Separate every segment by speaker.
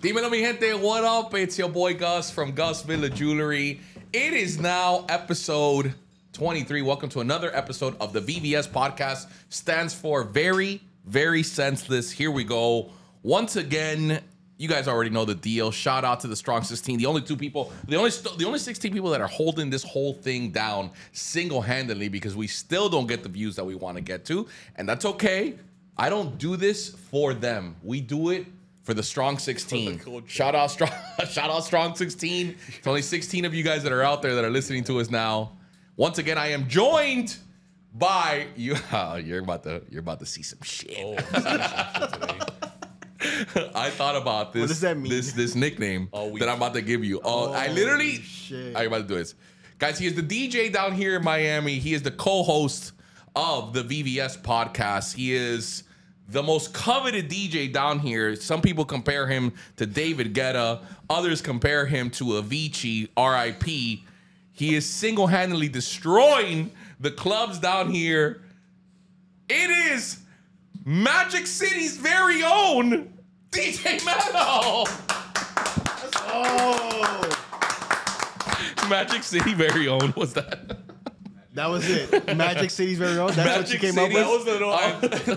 Speaker 1: Dímelo, mi gente, what up? It's your boy Gus from Gus Villa Jewelry. It is now episode 23. Welcome to another episode of the VVS podcast. Stands for Very, Very Senseless. Here we go. Once again, you guys already know the deal. Shout out to the Strong 16. The only 16 people that are holding this whole thing down single-handedly because we still don't get the views that we want to get to. And that's okay. I don't do this for them. We do it for the Strong 16. Shout out Strong 16. It's only 16 of you guys that are out there that are listening to us now. Once again, I am joined by you. You're about to see some shit.
Speaker 2: Oh,
Speaker 1: I thought about this.
Speaker 3: What does that mean?
Speaker 1: This nickname that I'm about to give you. I'm about to do this. Guys, he is the DJ down here in Miami. He is the co-host of the VVS podcast. He is the most coveted DJ down here. Some people compare him to David Guetta. Others compare him to Avicii, R.I.P. He is single-handedly destroying the clubs down here. It is Magic City's very own DJ Mello.
Speaker 3: Oh,
Speaker 1: Magic City very own. What's that?
Speaker 3: that was it. Magic City's very own. That's
Speaker 1: Magic
Speaker 3: what you came
Speaker 1: City.
Speaker 3: up with.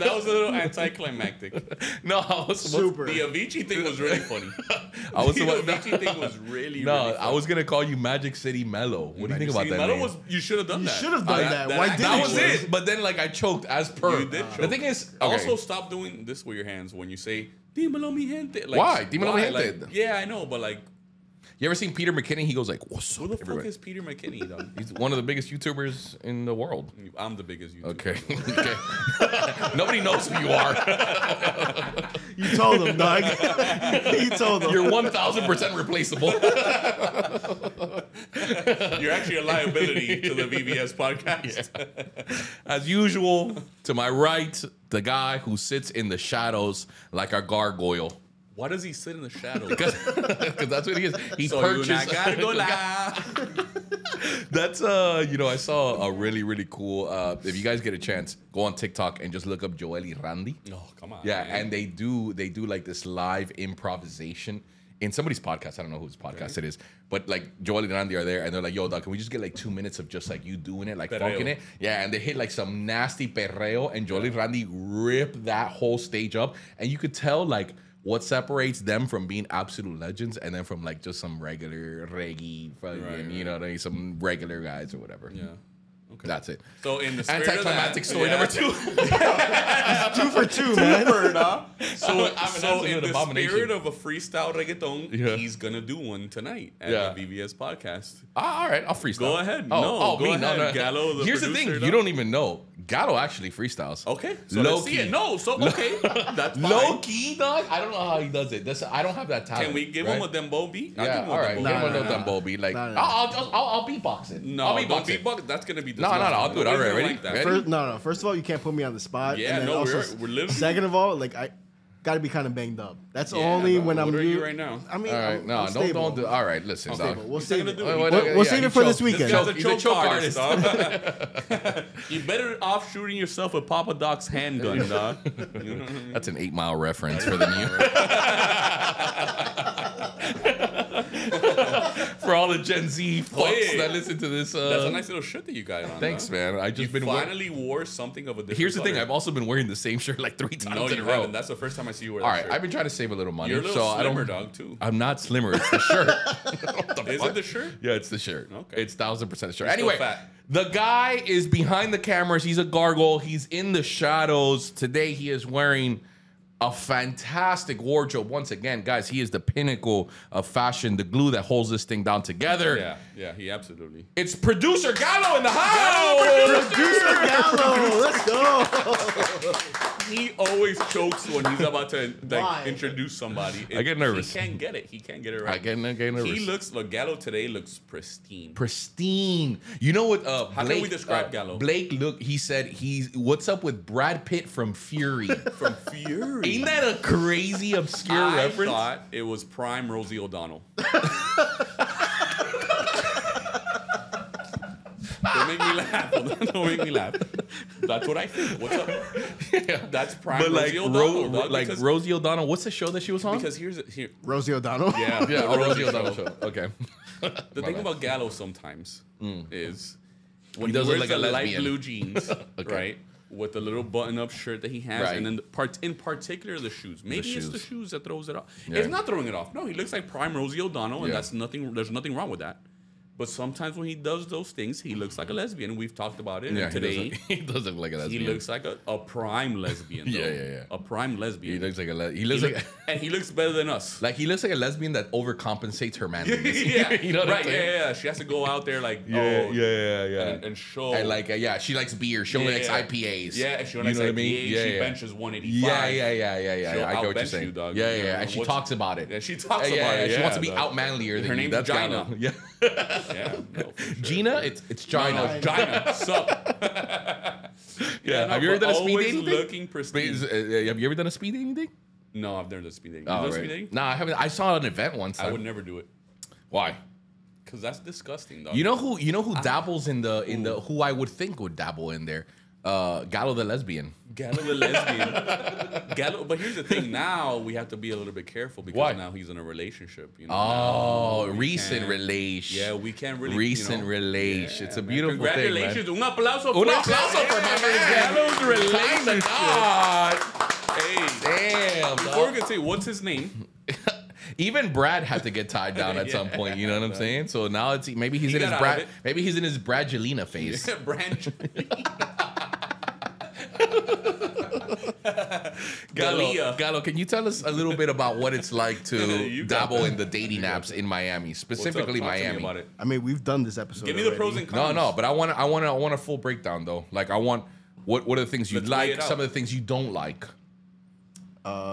Speaker 2: that was a little anticlimactic.
Speaker 1: No, I was
Speaker 3: Super.
Speaker 2: The Avicii thing was really funny.
Speaker 1: I was
Speaker 2: The Avicii thing was really
Speaker 1: No,
Speaker 2: funny.
Speaker 1: I was gonna call you Magic City Mello. What do you think about that?
Speaker 2: Mello
Speaker 1: name?
Speaker 2: you should have done
Speaker 3: You
Speaker 2: that.
Speaker 3: should have done that. Why didn't
Speaker 1: That
Speaker 3: you?
Speaker 1: was it. But then like I choked as per.
Speaker 2: You did choke.
Speaker 1: The thing is,
Speaker 2: Also, stop doing this with your hands when you say "Dímelo, mi gente." Like,
Speaker 1: Why? Dímelo, mi gente.
Speaker 2: Like, yeah, I know, but like,
Speaker 1: you ever seen Peter McKinney? He goes like, "What's
Speaker 2: who
Speaker 1: up,
Speaker 2: the fuck
Speaker 1: everybody?"
Speaker 2: is Peter McKinney, dog?
Speaker 1: He's one of the biggest YouTubers in the world.
Speaker 2: I'm the biggest YouTuber.
Speaker 1: Okay. Okay. Nobody knows who you are.
Speaker 3: You told him, dog. You told him.
Speaker 1: You're 1,000% replaceable.
Speaker 2: You're actually a liability to the VVS podcast.
Speaker 1: As usual, to my right, the guy who sits in the shadows like a gargoyle.
Speaker 2: Why does he sit in the shadows?
Speaker 1: Because that's what he is. He
Speaker 2: So
Speaker 1: purchased. That's I saw a really, really cool. If you guys get a chance, go on TikTok and just look up Joel y Randy.
Speaker 2: Oh, come on.
Speaker 1: Yeah,
Speaker 2: man.
Speaker 1: and they do like this live improvisation in somebody's podcast. I don't know whose podcast it is, but like Joel and Randy are there, and they're like, "Yo, dog, can we just get like 2 minutes of just like you doing it, like
Speaker 2: Perreo.
Speaker 1: funking it?" Yeah, and they hit like some nasty perreo, and Joel and Randy rip that whole stage up, and you could tell like what separates them from being absolute legends, and then from like just some regular reggae, fucking, you know what I mean, some regular guys or whatever.
Speaker 2: Yeah. Okay.
Speaker 1: That's it.
Speaker 2: So in the spirit
Speaker 1: Anticlimactic
Speaker 2: of that,
Speaker 1: story number 2.
Speaker 3: 2 for 2, man.
Speaker 2: So
Speaker 1: absolute
Speaker 2: in the
Speaker 1: abomination.
Speaker 2: spirit of a freestyle reggaeton,
Speaker 1: Yeah.
Speaker 2: he's gonna do one tonight at the VVS podcast.
Speaker 1: All right, I'll freestyle.
Speaker 2: Go ahead.
Speaker 1: Go
Speaker 2: ahead.
Speaker 1: ahead.
Speaker 2: Gallo, the
Speaker 1: Here's the
Speaker 2: producer,
Speaker 1: thing:
Speaker 2: though.
Speaker 1: you don't even know. Gallo actually freestyles.
Speaker 2: Okay, so
Speaker 1: Low
Speaker 2: let's see
Speaker 1: key.
Speaker 2: it. No, so okay, that's fine.
Speaker 1: Low key, dog. I don't know how he does it. I don't have that talent.
Speaker 2: Can we give him a dembow beat? I'll
Speaker 1: Yeah,
Speaker 2: give him a
Speaker 1: all right.
Speaker 2: dembow
Speaker 1: Give him a
Speaker 2: beat.
Speaker 1: little dembow beat. Like,
Speaker 3: No.
Speaker 1: I'll beatbox it.
Speaker 2: No,
Speaker 1: I'll
Speaker 2: don't
Speaker 1: beatbox it.
Speaker 2: beatbox. That's gonna be
Speaker 1: No, I'll do it. All right, ready?
Speaker 2: Like that.
Speaker 1: Ready?
Speaker 3: First of all, you can't put me on the spot.
Speaker 2: Yeah,
Speaker 3: and then
Speaker 2: no,
Speaker 3: also,
Speaker 2: we're literally.
Speaker 3: Second of all, like I gotta be kind of banged up. That's
Speaker 2: Yeah,
Speaker 3: only
Speaker 2: but
Speaker 3: when
Speaker 2: what
Speaker 3: I'm.
Speaker 2: are you right now?
Speaker 3: I mean,
Speaker 1: All right,
Speaker 3: I'm
Speaker 1: no,
Speaker 3: stable.
Speaker 1: don't do. All right, listen,
Speaker 3: Stable.
Speaker 1: dog.
Speaker 3: We'll
Speaker 2: He's
Speaker 3: save
Speaker 2: not
Speaker 3: it.
Speaker 2: gonna do it.
Speaker 3: We'll save
Speaker 1: he
Speaker 3: it for
Speaker 1: choked.
Speaker 3: this weekend.
Speaker 2: This guy's a
Speaker 1: He's a
Speaker 2: choke
Speaker 1: choke
Speaker 2: artist, dog. You better off shooting yourself with Papa Doc's handgun, dog. You know what I mean?
Speaker 1: That's an 8 Mile reference for the new. For all the Gen Z folks that listen to this.
Speaker 2: That's a nice little shirt that you got on.
Speaker 1: Thanks,
Speaker 2: dog.
Speaker 1: man. I
Speaker 2: You
Speaker 1: just been.
Speaker 2: finally wore something of a different
Speaker 1: Here's the thing:
Speaker 2: color.
Speaker 1: I've also been wearing the same shirt like 3 times
Speaker 2: No,
Speaker 1: in
Speaker 2: you
Speaker 1: a row.
Speaker 2: haven't. That's the first time I see you wear that
Speaker 1: All right,
Speaker 2: shirt.
Speaker 1: I've been trying to save a little money,
Speaker 2: You're a little
Speaker 1: so I
Speaker 2: slimmer,
Speaker 1: don't.
Speaker 2: dog, too.
Speaker 1: I'm not slimmer. It's the shirt.
Speaker 2: Is it the shirt?
Speaker 1: Yeah, it's the shirt.
Speaker 2: Okay.
Speaker 1: It's 1,000% the shirt.
Speaker 2: You're
Speaker 1: Anyway,
Speaker 2: still fat.
Speaker 1: the guy is behind the cameras. He's a gargoyle. He's in the shadows. Today, he is wearing a fantastic wardrobe. Once again, guys, he is the pinnacle of fashion, the glue that holds this thing down together.
Speaker 2: Yeah, he absolutely.
Speaker 1: It's producer Gallo in the house.
Speaker 3: Producer Gallo, let's go.
Speaker 2: He always chokes when he's about to
Speaker 3: Why?
Speaker 2: introduce somebody.
Speaker 1: I get nervous.
Speaker 2: He can't get it. He can't get it right.
Speaker 1: I get nervous.
Speaker 2: Gallo today looks pristine.
Speaker 1: Pristine. You know what?
Speaker 2: How
Speaker 1: Blake,
Speaker 2: can we describe Gallo?
Speaker 1: Blake, he said what's up with Brad Pitt from Fury?
Speaker 2: From Fury.
Speaker 1: Ain't that a crazy obscure
Speaker 2: I
Speaker 1: reference?
Speaker 2: thought it was prime Rosie O'Donnell. Don't make me laugh. Don't make me laugh. That's what I think. What's up?
Speaker 1: Yeah.
Speaker 2: That's prime
Speaker 1: But like,
Speaker 2: Rosie O'Donnell, dog,
Speaker 1: like
Speaker 2: because,
Speaker 1: Rosie O'Donnell, what's the show that she was on?
Speaker 2: because here.
Speaker 3: Rosie O'Donnell.
Speaker 2: Yeah,
Speaker 1: Yeah,
Speaker 2: the
Speaker 1: Rosie
Speaker 2: show.
Speaker 1: O'Donnell show. Okay.
Speaker 2: The thing about Gallo sometimes is when
Speaker 1: He does
Speaker 2: he
Speaker 1: look
Speaker 2: wears
Speaker 1: like a
Speaker 2: the light
Speaker 1: lesbian.
Speaker 2: blue jeans,
Speaker 1: Okay.
Speaker 2: right, with the little button-up shirt that he has,
Speaker 1: Right.
Speaker 2: and then in particular the shoes. Maybe it's the
Speaker 1: shoes.
Speaker 2: shoes that throws it off.
Speaker 1: Yeah.
Speaker 2: It's not throwing it off. No, he looks like prime Rosie O'Donnell, and
Speaker 1: Yeah.
Speaker 2: that's nothing. There's nothing wrong with that. But sometimes when he does those things, he looks like a lesbian. We've talked about it.
Speaker 1: Yeah,
Speaker 2: And today,
Speaker 1: he does look like a lesbian.
Speaker 2: he looks like a prime lesbian. Though.
Speaker 1: Yeah.
Speaker 2: A prime lesbian.
Speaker 1: He looks like he looks like
Speaker 2: and he looks better than us.
Speaker 1: like he looks like a lesbian that overcompensates her manliness.
Speaker 2: Yeah,
Speaker 1: you know what
Speaker 2: right.
Speaker 1: I'm saying?
Speaker 2: Yeah. She has to go out there like,
Speaker 1: yeah.
Speaker 2: and show.
Speaker 1: And like, yeah, she likes beer. She only likes IPAs.
Speaker 2: Yeah, and she only
Speaker 1: You
Speaker 2: likes
Speaker 1: know what I
Speaker 2: IPAs.
Speaker 1: mean?
Speaker 2: She
Speaker 1: Yeah.
Speaker 2: benches 185.
Speaker 1: Yeah.
Speaker 2: She'll
Speaker 1: I get what you're
Speaker 2: outbench
Speaker 1: saying.
Speaker 2: you, dog.
Speaker 1: Yeah,
Speaker 2: You know,
Speaker 1: and she
Speaker 2: what-
Speaker 1: talks about it.
Speaker 2: Yeah, she talks about it.
Speaker 1: She
Speaker 2: Yeah,
Speaker 1: wants to be
Speaker 2: dog.
Speaker 1: out manlier than
Speaker 2: Her
Speaker 1: you.
Speaker 2: name's
Speaker 1: That's
Speaker 2: Gina.
Speaker 1: Gallo. Yeah.
Speaker 2: Yeah, no, for sure.
Speaker 1: Gina, it's Gina.
Speaker 2: No, Gina. Sup?
Speaker 1: Yeah.
Speaker 2: no,
Speaker 1: Have you ever
Speaker 2: but
Speaker 1: done a speed
Speaker 2: always
Speaker 1: dating thing?
Speaker 2: looking pristine.
Speaker 1: Have you ever done a speed dating thing?
Speaker 2: No, I've never done speed dating. You
Speaker 1: Oh,
Speaker 2: done
Speaker 1: right.
Speaker 2: speed dating?
Speaker 1: No, I haven't. I saw an event once.
Speaker 2: I would never do it.
Speaker 1: Why?
Speaker 2: Because that's disgusting, dog.
Speaker 1: You know who dabbles in the who I would think would dabble in there? Gallo the lesbian.
Speaker 2: Gallo the lesbian. Gallo, but here's the thing. Now we have to be a little bit careful because
Speaker 1: Why?
Speaker 2: now he's in a relationship. You know,
Speaker 1: Oh,
Speaker 2: now we
Speaker 1: recent
Speaker 2: can't-
Speaker 1: relation.
Speaker 2: Yeah, we can't really.
Speaker 1: Recent relation. It's a beautiful thing, man.
Speaker 2: Congratulations. Un aplauso.
Speaker 1: Un
Speaker 2: fuerte.
Speaker 1: aplauso for my man Gallo's relationship.
Speaker 2: Hey,
Speaker 1: Damn.
Speaker 2: before we
Speaker 1: dog.
Speaker 2: can say what's his name,
Speaker 1: Even Brad had to get tied down at some point. You know what I'm saying? So now it's maybe he's
Speaker 2: He
Speaker 1: in his
Speaker 2: got out of
Speaker 1: Brad.
Speaker 2: it.
Speaker 1: Maybe he's in his Bradgelina phase.
Speaker 2: Branch.
Speaker 1: Gallo, can you tell us a little bit about what it's like to
Speaker 2: You got
Speaker 1: dabble
Speaker 2: that.
Speaker 1: in the dating apps in Miami, specifically
Speaker 2: Talk to me
Speaker 1: Miami?
Speaker 2: about it.
Speaker 3: I mean, we've done this episode.
Speaker 2: Give me the
Speaker 3: already.
Speaker 2: pros and cons.
Speaker 1: No, but I want a full breakdown though. Like I want what are the things you
Speaker 2: Let's lay
Speaker 1: like,
Speaker 2: it out.
Speaker 1: some of the things you don't like.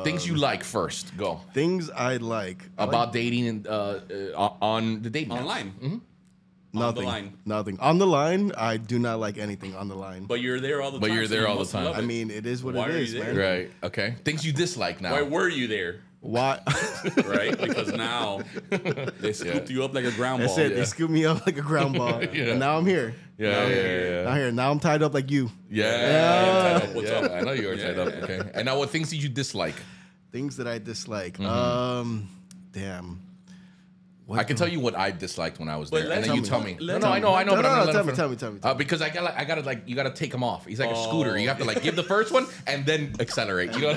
Speaker 1: Things you like first. Go
Speaker 3: Things I like.
Speaker 1: about dating on the dating apps.
Speaker 2: Online.
Speaker 1: Mm-hmm.
Speaker 3: Nothing.
Speaker 2: line.
Speaker 3: Nothing. On the line, I do not like anything on the line.
Speaker 2: But you're there all the
Speaker 1: But
Speaker 2: time.
Speaker 1: you're
Speaker 2: so
Speaker 1: there
Speaker 2: you
Speaker 1: all the
Speaker 2: must
Speaker 1: time.
Speaker 2: love
Speaker 3: I
Speaker 2: it.
Speaker 3: mean, it is what
Speaker 2: Why
Speaker 3: it
Speaker 2: are you
Speaker 3: is,
Speaker 2: there?
Speaker 3: man.
Speaker 1: Right. Okay. Things you dislike now.
Speaker 2: Why were you there?
Speaker 3: Why?
Speaker 2: Right? Because now they scooped you up like a ground
Speaker 3: That's
Speaker 2: ball.
Speaker 3: it. They scooped me up like a ground ball,
Speaker 1: Yeah.
Speaker 3: and now I'm here.
Speaker 1: Yeah,
Speaker 3: now I'm
Speaker 1: yeah,
Speaker 3: here.
Speaker 1: yeah.
Speaker 3: Now here. Now I'm tied up like you.
Speaker 1: Yeah.
Speaker 2: What's
Speaker 1: Yeah,
Speaker 2: up?
Speaker 1: I know you are tied
Speaker 2: Yeah.
Speaker 1: up. Okay. And now, what things did you dislike?
Speaker 3: Things that I dislike.
Speaker 1: Mm-hmm.
Speaker 3: Damn.
Speaker 1: I can tell you what I disliked when I was
Speaker 2: But
Speaker 1: there, and
Speaker 2: let's-
Speaker 1: then you
Speaker 2: tell
Speaker 1: tell
Speaker 2: me.
Speaker 1: me.
Speaker 2: Let's-
Speaker 1: No, I know.
Speaker 3: No,
Speaker 1: But I'm gonna let
Speaker 3: tell
Speaker 1: him
Speaker 3: me,
Speaker 1: finish.
Speaker 3: tell me.
Speaker 1: Because I gotta like you gotta take him off. He's like a scooter. You have to like give the first one and then accelerate. You know,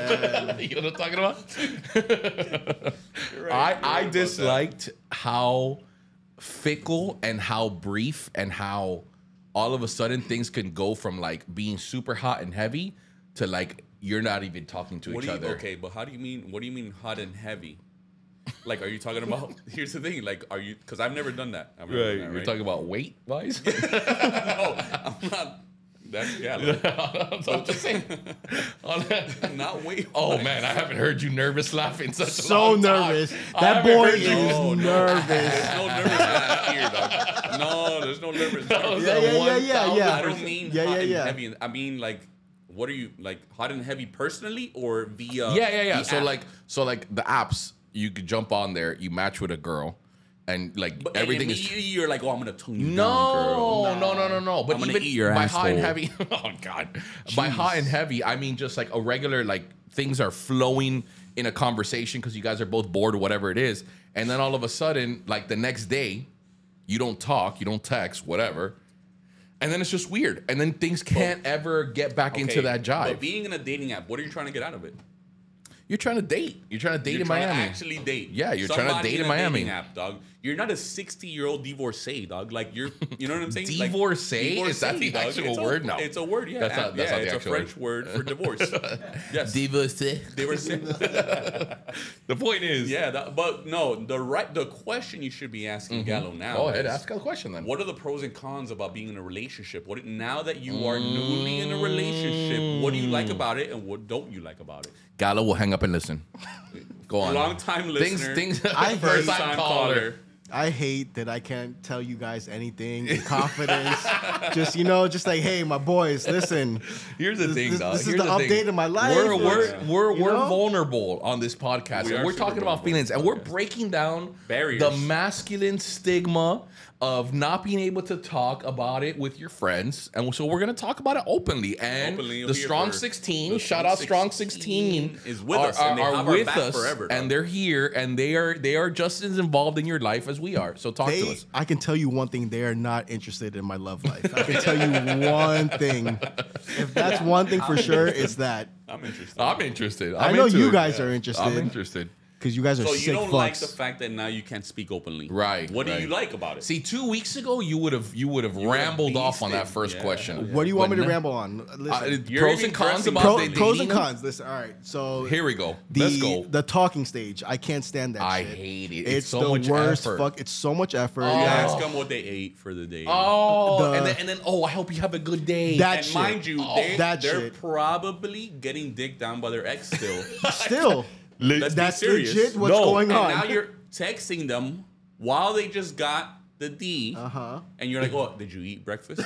Speaker 1: you know what I'm talking about? I disliked how fickle and how brief and how all of a sudden things can go from like being super hot and heavy to like you're not even talking to each other.
Speaker 2: Okay, but how do you mean? What do you mean hot and heavy? Like, are you talking about? Here's the thing. Like, are you? Because I've never done that. I've never done that,
Speaker 1: You're talking about weight wise.
Speaker 2: No, I'm not. That's like,
Speaker 1: I'm just saying.
Speaker 2: not wait.
Speaker 1: Oh man, I haven't heard you nervous laughing such a
Speaker 3: So
Speaker 1: long time.
Speaker 3: nervous.
Speaker 1: I
Speaker 3: That
Speaker 1: haven't
Speaker 3: boy
Speaker 1: heard
Speaker 3: is
Speaker 1: you-
Speaker 3: nervous.
Speaker 2: There's no nervous laugh here, dog. No, there's no nervous.
Speaker 1: was
Speaker 3: Yeah,
Speaker 1: a
Speaker 3: yeah, yeah, yeah.
Speaker 2: I don't mean
Speaker 3: Yeah,
Speaker 2: hot
Speaker 3: yeah,
Speaker 2: and
Speaker 3: yeah.
Speaker 2: heavy. I mean like, what are you like hot and heavy personally or via?
Speaker 1: Yeah.
Speaker 2: the
Speaker 1: So
Speaker 2: app?
Speaker 1: like the apps, you could jump on there, you match with a girl, and like
Speaker 2: But
Speaker 1: everything is.
Speaker 2: immediately you're like, oh, I'm gonna tone you down, girl.
Speaker 1: No. But
Speaker 2: I'm gonna
Speaker 1: even
Speaker 2: eat your
Speaker 1: by hot and
Speaker 2: asshole.
Speaker 1: heavy, oh god, by hot and heavy, I mean just like a regular like things are flowing in a conversation because you guys are both bored or whatever it is, and then all of a sudden, like the next day, you don't talk, you don't text, whatever. And then it's just weird. And then things can't ever get back into
Speaker 2: Okay,
Speaker 1: that jive.
Speaker 2: But being in a dating app, what are you trying to get out of it?
Speaker 1: You're trying to date. You're trying to date
Speaker 2: You're
Speaker 1: in
Speaker 2: trying
Speaker 1: Miami.
Speaker 2: to actually date.
Speaker 1: Yeah, you're trying to
Speaker 2: Somebody
Speaker 1: date in
Speaker 2: a
Speaker 1: Miami.
Speaker 2: dating app, dog. You're not a 60-year-old divorcee, dog. Like you know what I'm saying?
Speaker 1: Divorcee?
Speaker 2: Like,
Speaker 1: Is that the
Speaker 2: dog.
Speaker 1: actual
Speaker 2: It's a-
Speaker 1: word? No.
Speaker 2: It's a word. Yeah,
Speaker 1: That's not the
Speaker 2: it's
Speaker 1: actual
Speaker 2: a French word for divorce. Yes,
Speaker 1: Divorcee.
Speaker 2: divorcee.
Speaker 1: The point is.
Speaker 2: Yeah, but no, the question you should be asking Gallo now.
Speaker 1: Go ahead,
Speaker 2: is,
Speaker 1: ask a question then.
Speaker 2: What are the pros and cons about being in a relationship? Now that you are newly in a relationship, what do you like about it and what don't you like about it?
Speaker 1: Gallo will hang up and listen. Go on.
Speaker 2: Long time listener.
Speaker 1: Things.
Speaker 3: I
Speaker 2: First
Speaker 3: hate-
Speaker 2: time caller.
Speaker 3: I hate that I can't tell you guys anything in confidence. just like, hey, my boys, listen.
Speaker 1: Here's the thing, dog.
Speaker 3: This is
Speaker 1: Here's
Speaker 3: the update of my life.
Speaker 1: We're
Speaker 3: You know?
Speaker 1: vulnerable on this podcast.
Speaker 2: We
Speaker 1: And
Speaker 2: are
Speaker 1: we're
Speaker 2: super
Speaker 1: talking about
Speaker 2: vulnerable
Speaker 1: feelings,
Speaker 2: on
Speaker 1: and
Speaker 2: this
Speaker 1: we're
Speaker 2: podcast.
Speaker 1: breaking down
Speaker 2: Barriers.
Speaker 1: the masculine stigma of not being able to talk about it with your friends. And so we're going to talk about it openly. And
Speaker 2: Openly,
Speaker 1: the
Speaker 2: here
Speaker 1: Strong
Speaker 2: for-
Speaker 1: 16,
Speaker 2: the
Speaker 1: shout out Strong 16,
Speaker 2: is with us, and they have our back forever, dog.
Speaker 1: and they're here, and they are just as involved in your life as we are. So talk to us.
Speaker 3: I can tell you one thing: they are not interested in my love life. I can tell you one thing. If that's one thing for sure, it's that.
Speaker 2: I'm interested.
Speaker 1: I'm interested.
Speaker 3: I
Speaker 1: I'm
Speaker 3: know
Speaker 1: into
Speaker 3: you
Speaker 1: it.
Speaker 3: guys are interested.
Speaker 1: I'm interested.
Speaker 3: Because you guys are
Speaker 2: So
Speaker 3: sick
Speaker 2: you don't like
Speaker 3: fucks.
Speaker 2: the fact that now you can't speak openly,
Speaker 1: Right,
Speaker 2: What do
Speaker 1: right.
Speaker 2: you like about it?
Speaker 1: See, 2 weeks ago, you would have rambled off on that
Speaker 2: beasted.
Speaker 1: first
Speaker 2: Yeah.
Speaker 1: question.
Speaker 3: What do you want
Speaker 1: But
Speaker 3: me to
Speaker 1: now-
Speaker 3: ramble on? Listen,
Speaker 2: You're
Speaker 1: Pros
Speaker 2: even
Speaker 1: and cons
Speaker 2: dressing
Speaker 1: about
Speaker 2: dating.
Speaker 3: pros and
Speaker 1: dating?
Speaker 3: cons. Listen, all right. So
Speaker 1: Here we go. Let's go.
Speaker 3: The talking stage. I can't stand that.
Speaker 1: I
Speaker 3: shit.
Speaker 1: hate it.
Speaker 3: It's
Speaker 1: so
Speaker 3: the
Speaker 1: much
Speaker 3: worst.
Speaker 1: effort.
Speaker 3: It's so much effort.
Speaker 2: You
Speaker 3: Yeah.
Speaker 2: ask them what they ate for the day.
Speaker 1: Oh,
Speaker 3: The-
Speaker 1: and then I hope you have a good day.
Speaker 3: That
Speaker 2: and
Speaker 3: shit.
Speaker 2: mind you,
Speaker 3: that
Speaker 2: they're
Speaker 3: shit.
Speaker 2: probably getting dicked down by their ex still.
Speaker 3: Still,
Speaker 2: Let's
Speaker 3: that's
Speaker 2: be serious.
Speaker 3: legit. What's
Speaker 1: No.
Speaker 3: going
Speaker 2: And
Speaker 3: on?
Speaker 2: now you're texting them while they just got the D, and you're like, "Oh, did you eat breakfast?"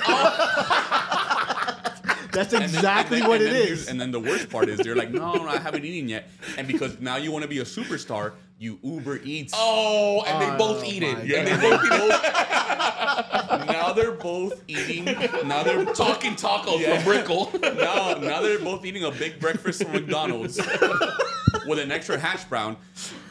Speaker 3: That's
Speaker 2: And then-
Speaker 3: exactly
Speaker 2: and then-
Speaker 3: what
Speaker 2: and
Speaker 3: it
Speaker 2: then
Speaker 3: is.
Speaker 2: here's- And then the worst part is they're like, no, I haven't eaten yet. And because now you want to be a superstar, you Uber Eats.
Speaker 1: Oh, and they both eat it.
Speaker 3: my
Speaker 1: Yeah,
Speaker 2: And
Speaker 1: they
Speaker 2: they
Speaker 1: both
Speaker 2: both, now they're both eating. Now they're
Speaker 1: talking tacos
Speaker 2: Yeah.
Speaker 1: from Brickle.
Speaker 2: Now they're both eating a big breakfast from McDonald's with an extra hash brown.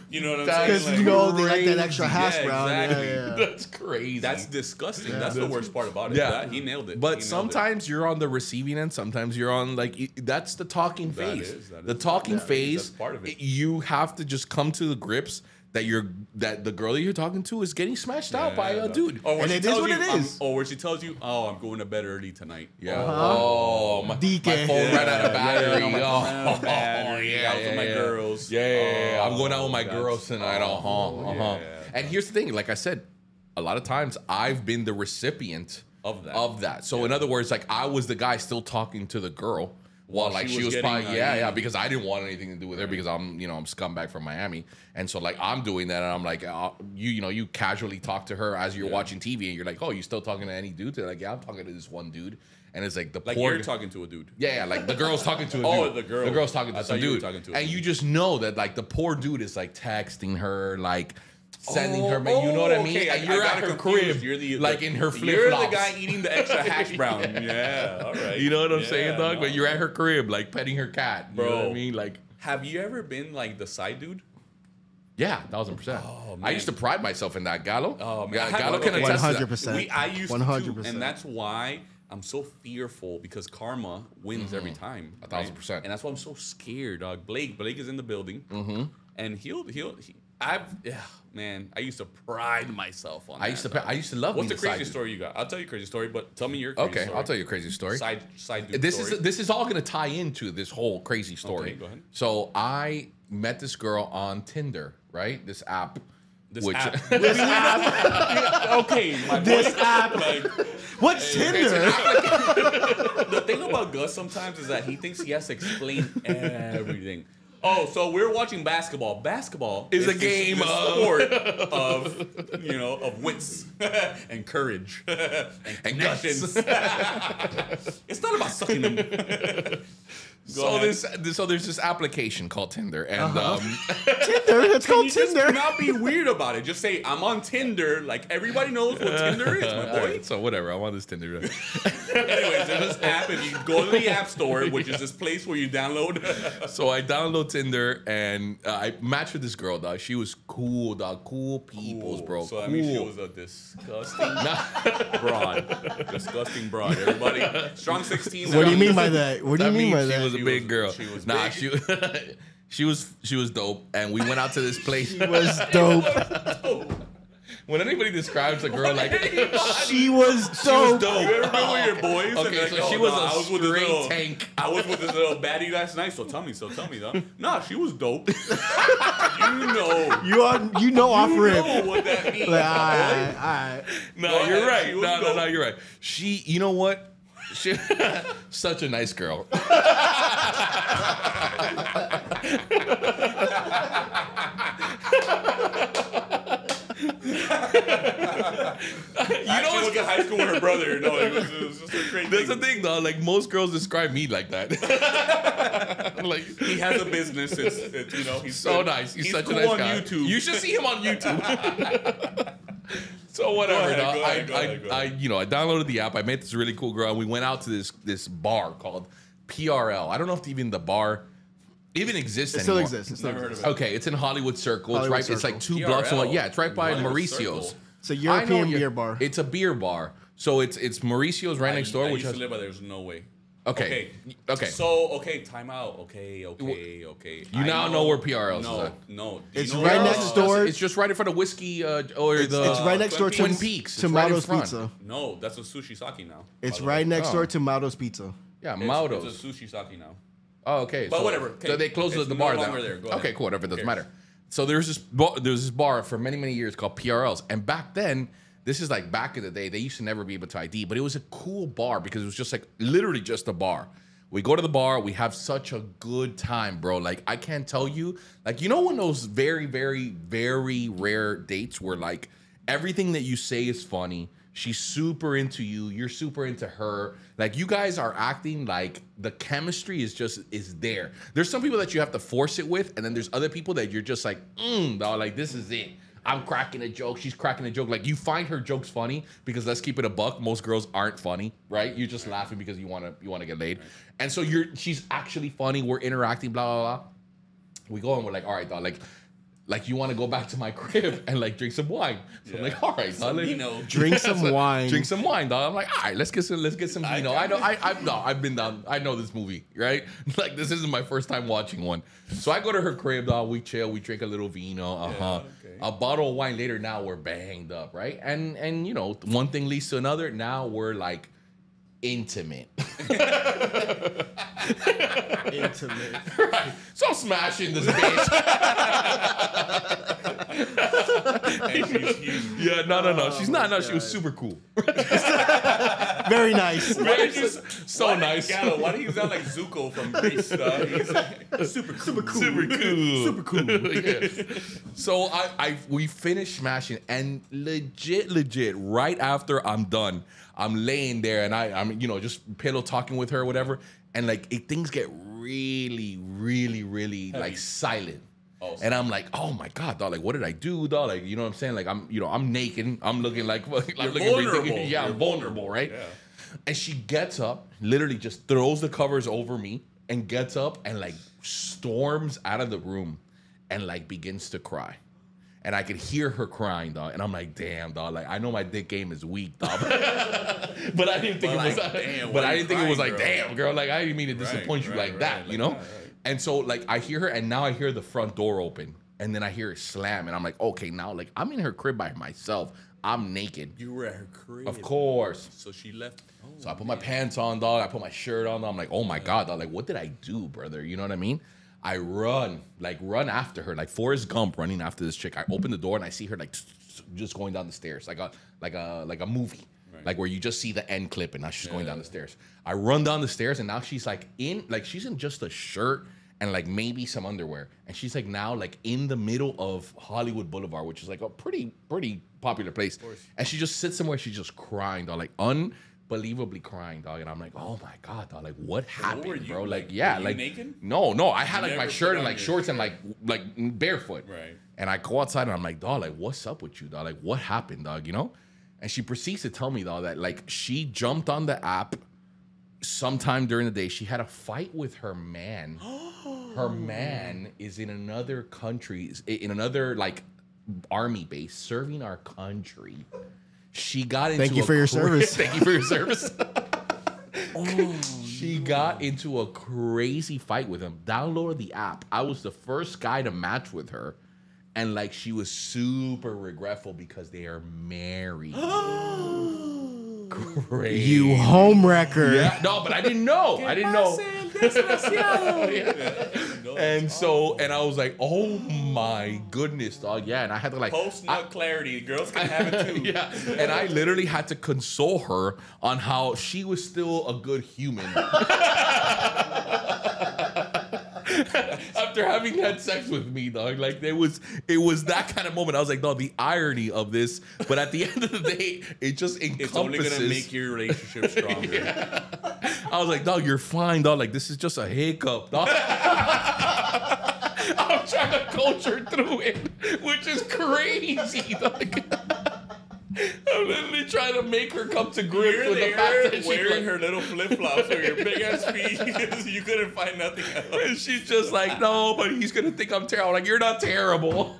Speaker 2: You know what I'm
Speaker 1: That
Speaker 2: saying?
Speaker 1: is
Speaker 3: Because they like that extra
Speaker 2: crazy.
Speaker 3: hash
Speaker 2: Yeah,
Speaker 3: brown.
Speaker 2: exactly.
Speaker 3: Yeah.
Speaker 1: That's crazy.
Speaker 2: That's disgusting. That's the worst part about it.
Speaker 1: Yeah.
Speaker 2: He nailed it.
Speaker 1: But
Speaker 2: He nailed it.
Speaker 1: sometimes you're on the receiving end. Sometimes you're on that's the talking
Speaker 2: That
Speaker 1: phase.
Speaker 2: is, that
Speaker 1: The
Speaker 2: is.
Speaker 1: talking
Speaker 2: Yeah,
Speaker 1: phase.
Speaker 2: that's part of it.
Speaker 1: You have to just come to the grips that the girl that you're talking to is getting smashed out by a dude.
Speaker 2: Or
Speaker 3: And
Speaker 2: she
Speaker 3: it is
Speaker 2: tells
Speaker 3: what
Speaker 2: you,
Speaker 3: it is.
Speaker 2: Or where she tells you, "Oh, I'm going to bed early tonight."
Speaker 1: Yeah. Oh, my
Speaker 3: DK.
Speaker 1: phone ran out of battery.
Speaker 2: Yeah, my
Speaker 1: Oh,
Speaker 2: phone ran out of battery.
Speaker 1: yeah,
Speaker 2: I was with my
Speaker 1: yeah.
Speaker 2: girls.
Speaker 1: Yeah, I'm going out with my
Speaker 2: that's-
Speaker 1: girls tonight.
Speaker 2: yeah.
Speaker 1: And here's the thing, like I said, a lot of times I've been the recipient
Speaker 2: Of that.
Speaker 1: So in other words, like I was the guy still talking to the girl while like she was
Speaker 2: getting
Speaker 1: probably because I didn't want anything to do with her because I'm scumbag from Miami, and so like I'm doing that and I'm like you casually talk to her as you're watching TV and you're like, oh, you still talking to any dude? They're like, yeah, I'm talking to this one dude, and it's like the
Speaker 2: Like
Speaker 1: poor
Speaker 2: you're talking to a dude.
Speaker 1: yeah, like the girl's talking to a dude.
Speaker 2: Oh, the girl.
Speaker 1: The girl's talking to
Speaker 2: I
Speaker 1: some
Speaker 2: thought you were
Speaker 1: dude.
Speaker 2: talking to a
Speaker 1: and
Speaker 2: dude.
Speaker 1: you just know that like the poor dude is like texting her, like sending her, you know what I mean?
Speaker 2: Okay,
Speaker 1: And
Speaker 2: I
Speaker 1: you're
Speaker 2: got
Speaker 1: at her
Speaker 2: it confused.
Speaker 1: crib,
Speaker 2: You're the
Speaker 1: like in her flip
Speaker 2: You're
Speaker 1: flops.
Speaker 2: the guy eating the extra hash brown. Yeah, all right.
Speaker 1: You know what I'm
Speaker 2: Yeah,
Speaker 1: saying, dog?
Speaker 2: no.
Speaker 1: But you're at her crib, like petting her cat. You know what I
Speaker 2: Bro.
Speaker 1: mean? Like,
Speaker 2: Have you ever been like the side dude?
Speaker 1: yeah, 1000%.
Speaker 2: Oh,
Speaker 1: I
Speaker 2: man.
Speaker 1: used to pride myself in that, Gallo.
Speaker 2: Oh man,
Speaker 1: Yeah, Gallo can attest to that.
Speaker 3: 100%.
Speaker 2: I used
Speaker 3: 100%.
Speaker 2: to, and that's why I'm so fearful because karma wins every time.
Speaker 1: 1000%.
Speaker 2: And that's why I'm so scared, dog. Blake is in the building, and man, I used to pride myself on.
Speaker 1: I used to love
Speaker 2: What's
Speaker 1: being
Speaker 2: the
Speaker 1: a side
Speaker 2: crazy
Speaker 1: dude.
Speaker 2: story you got? I'll tell you a crazy story, but tell me your crazy
Speaker 1: Okay,
Speaker 2: story.
Speaker 1: I'll tell you a crazy story.
Speaker 2: Side dude
Speaker 1: This
Speaker 2: story.
Speaker 1: is all gonna tie into this whole crazy story.
Speaker 2: Okay, go ahead.
Speaker 1: So I met this girl on Tinder, right? This app.
Speaker 2: This
Speaker 1: which,
Speaker 2: app. Okay, my
Speaker 3: This
Speaker 2: boy,
Speaker 3: app.
Speaker 2: like,
Speaker 3: What's Tinder?
Speaker 2: the thing about Gus sometimes is that he thinks he has to explain everything. Oh, so we're watching basketball. Basketball
Speaker 1: Is a game
Speaker 2: the
Speaker 1: of-
Speaker 2: sport of wits and courage and
Speaker 1: guts.
Speaker 2: connections. It's not about sucking them.
Speaker 1: so there's this application called Tinder, and
Speaker 3: Tinder. It's called
Speaker 2: You just
Speaker 3: Tinder.
Speaker 2: not be weird about it. Just say I'm on Tinder. Like everybody knows what Tinder is, my
Speaker 1: all
Speaker 2: boy.
Speaker 1: right, so whatever. I'm on this Tinder.
Speaker 2: Anyways, there's this app. If you go to the App Store, which is this place where you download.
Speaker 1: So I download Tinder and I matched with this girl, dog. She was cool, dog. Cool peoples, bro.
Speaker 2: So
Speaker 1: cool.
Speaker 2: I mean, she was a disgusting broad. Disgusting broad. Everybody, strong 16.
Speaker 3: What do you mean by that? What do you
Speaker 1: That
Speaker 3: mean by
Speaker 1: means she
Speaker 3: that?
Speaker 1: was a big girl.
Speaker 2: She was
Speaker 1: nah,
Speaker 2: big.
Speaker 1: she was dope, and we went out to this place.
Speaker 3: She was dope.
Speaker 1: When anybody describes a girl like
Speaker 3: She was dope.
Speaker 2: You ever been with your boys?
Speaker 1: Okay,
Speaker 2: and
Speaker 1: so
Speaker 2: like,
Speaker 1: she
Speaker 2: oh,
Speaker 1: was
Speaker 2: no,
Speaker 1: a
Speaker 2: I was with this
Speaker 1: straight
Speaker 2: little
Speaker 1: tank.
Speaker 2: I was with this little baddie last night. So tell me, though. Nah, she was dope.
Speaker 3: You know off
Speaker 2: You
Speaker 3: rip.
Speaker 2: know what that means.
Speaker 3: Like,
Speaker 2: my boy.
Speaker 3: all right.
Speaker 1: No,
Speaker 2: Go
Speaker 1: you're
Speaker 2: ahead,
Speaker 1: right.
Speaker 2: she was
Speaker 1: No,
Speaker 2: dope.
Speaker 1: you're right. She, you know what? She, such a nice girl.
Speaker 2: Actually, went to high school with her brother. No, it was just a great
Speaker 1: That's the thing, though. Like, most girls describe me like that. Like,
Speaker 2: he has a business. It's you know, he's
Speaker 1: so nice. He's such
Speaker 2: cool
Speaker 1: a nice
Speaker 2: on
Speaker 1: guy.
Speaker 2: YouTube.
Speaker 1: You should see him on YouTube. So whatever.
Speaker 2: Go ahead.
Speaker 1: I downloaded the app. I met this really cool girl, and we went out to this bar called PRL. I don't know if even the bar even exists anymore.
Speaker 3: It still exists.
Speaker 1: Okay, it's in Hollywood Circle.
Speaker 3: Hollywood
Speaker 1: It's like
Speaker 3: Circle.
Speaker 1: 2 blocks away.
Speaker 2: PRL.
Speaker 1: Yeah, it's right by
Speaker 2: Hollywood
Speaker 1: Mauricio's.
Speaker 2: Circle.
Speaker 3: It's a European beer bar.
Speaker 1: It's a beer bar. So it's Mauricio's right next door.
Speaker 2: I
Speaker 1: Which
Speaker 2: used
Speaker 1: has
Speaker 2: to live, but there's no way.
Speaker 1: okay.
Speaker 2: So time out. Okay.
Speaker 1: You now know where PRL is at.
Speaker 2: No.
Speaker 3: It's
Speaker 2: know
Speaker 3: right
Speaker 2: where-
Speaker 3: next door.
Speaker 1: It's just right in front of whiskey or the.
Speaker 3: It's right next door to
Speaker 1: Twin Peaks. It's
Speaker 3: to
Speaker 1: right in
Speaker 3: Maudo's
Speaker 1: front.
Speaker 3: Pizza.
Speaker 2: No, that's a sushi sake now.
Speaker 3: It's
Speaker 2: by the
Speaker 3: right
Speaker 2: way.
Speaker 3: next door to Maudo's Pizza.
Speaker 1: Yeah,
Speaker 2: It's
Speaker 1: Maudo's.
Speaker 2: a sushi sake now.
Speaker 1: Oh, okay.
Speaker 2: But whatever.
Speaker 1: So
Speaker 2: Okay.
Speaker 1: they closed
Speaker 2: It's
Speaker 1: the
Speaker 2: no
Speaker 1: bar
Speaker 2: longer
Speaker 1: down.
Speaker 2: there. Go ahead.
Speaker 1: Okay, cool. Whatever. It doesn't
Speaker 2: Who cares?
Speaker 1: matter. So there's this bar for many years called PRLs, and back then, this is like back in the day, they used to never be able to ID, but it was a cool bar because it was just like literally just a bar. We go to the bar, we have such a good time, bro. Like, I can't tell you, like, you know when those very rare dates where like everything that you say is funny, she's super into you, you're super into her, like you guys are acting like the chemistry is there. There's some people that you have to force it with, and then there's other people that you're just like, dog, like this is it. I'm cracking a joke. She's cracking a joke. Like, you find her jokes funny because, let's keep it a buck, most girls aren't funny, right? You're just laughing because you wanna get laid, and so she's actually funny. We're interacting, blah blah blah. We go and we're like, all right, dog, like you want to go back to my crib and like drink some wine. So I'm like, all right, dog, like,
Speaker 3: Drink some wine.
Speaker 1: drink some wine, dog. I'm like, all right, let's get some vino. I've been down. I know this movie, right? Like, this isn't my first time watching one. So I go to her crib, dog. We chill. We drink a little vino. Okay. A bottle of wine later. Now we're banged up, right? And you know, one thing leads to another. Now we're like intimate.
Speaker 3: Intimate.
Speaker 1: Right. So I'm smashing this bitch. Yeah, no. She's not. No, she was super cool.
Speaker 3: Very nice.
Speaker 1: So nice.
Speaker 2: Gallo, why do you sound like Zuko from Greece? He's like, super cool.
Speaker 1: Yeah. So we finished smashing, and legit, right after I'm done, I'm laying there and I'm just pillow talking with her or whatever, and like things get really heavy. Like silent. Oh, and I'm like, oh my god, dog, like what did I do, dog? Like, you know what I'm saying? Like I'm naked, I'm looking like I'm looking
Speaker 2: vulnerable.
Speaker 1: Yeah, I'm vulnerable, right?
Speaker 2: Yeah.
Speaker 1: And she gets up, literally just throws the covers over me and gets up and like storms out of the room and like begins to cry. And I could hear her crying, dog. And I'm like, damn, dog. Like, I know my dick game is weak, dog. But I didn't think it was like, damn, girl. Like, I didn't mean to disappoint you like that, you know? Right. And so, like, I hear her, and now I hear the front door open. And then I hear it slam. And I'm like, okay, now, like, I'm in her crib by myself. I'm naked.
Speaker 2: You were at her crib.
Speaker 1: Of course.
Speaker 2: So she left. Oh,
Speaker 1: so I put my pants on, dog. I put my shirt on, dog. I'm like, oh my God, dog. Like, what did I do, brother? You know what I mean? I run after her, like Forrest Gump running after this chick. I open the door and I see her like just going down the stairs, like a movie, like where you just see the end clip and now she's going down the stairs. I run down the stairs and now she's like she's in just a shirt and like maybe some underwear, and she's like now like in the middle of Hollywood Boulevard, which is like a pretty popular place, and she just sits somewhere. She's just crying, dog, like unbelievably crying, dog. And I'm like, oh my God, dog, like what happened, bro? Like, yeah, like
Speaker 2: naked?
Speaker 1: No, I had like my shirt and like shorts and like barefoot.
Speaker 2: Right.
Speaker 1: And I go outside and I'm like, dog, like what's up with you, dog? Like what happened, dog? You know? And she proceeds to tell me, dog, that like she jumped on the app sometime during the day. She had a fight with her man. Her man is in another country, in another like army base, serving our country. She got into
Speaker 3: Thank you for your service.
Speaker 1: Thank you for your service. She got into a crazy fight with him. Downloaded the app. I was the first guy to match with her. And like she was super regretful because they are married. Crazy.
Speaker 3: You homewrecker.
Speaker 1: Yeah, no, but I didn't know. I didn't know. And so, and I was like, oh my goodness, dog. Yeah, and I had to like
Speaker 2: post-nut clarity. Girls can have it too.
Speaker 1: Yeah, and I literally had to console her on how she was still a good human. After having had sex with me, dog. Like it was that kind of moment. I was like, no, the irony of this. But at the end of the day, it just encompasses.
Speaker 2: It's only gonna make your relationship stronger.
Speaker 1: Yeah. I was like, dog, you're fine, dog. Like this is just a hiccup, dog. I'm trying to coach her through it, which is crazy, dog. I'm literally trying to make her come to grips with the fact that
Speaker 2: wearing her little flip-flops or your big ass feet. You couldn't find nothing else.
Speaker 1: And she's just like, no, but he's gonna think I'm terrible. Like, you're not terrible.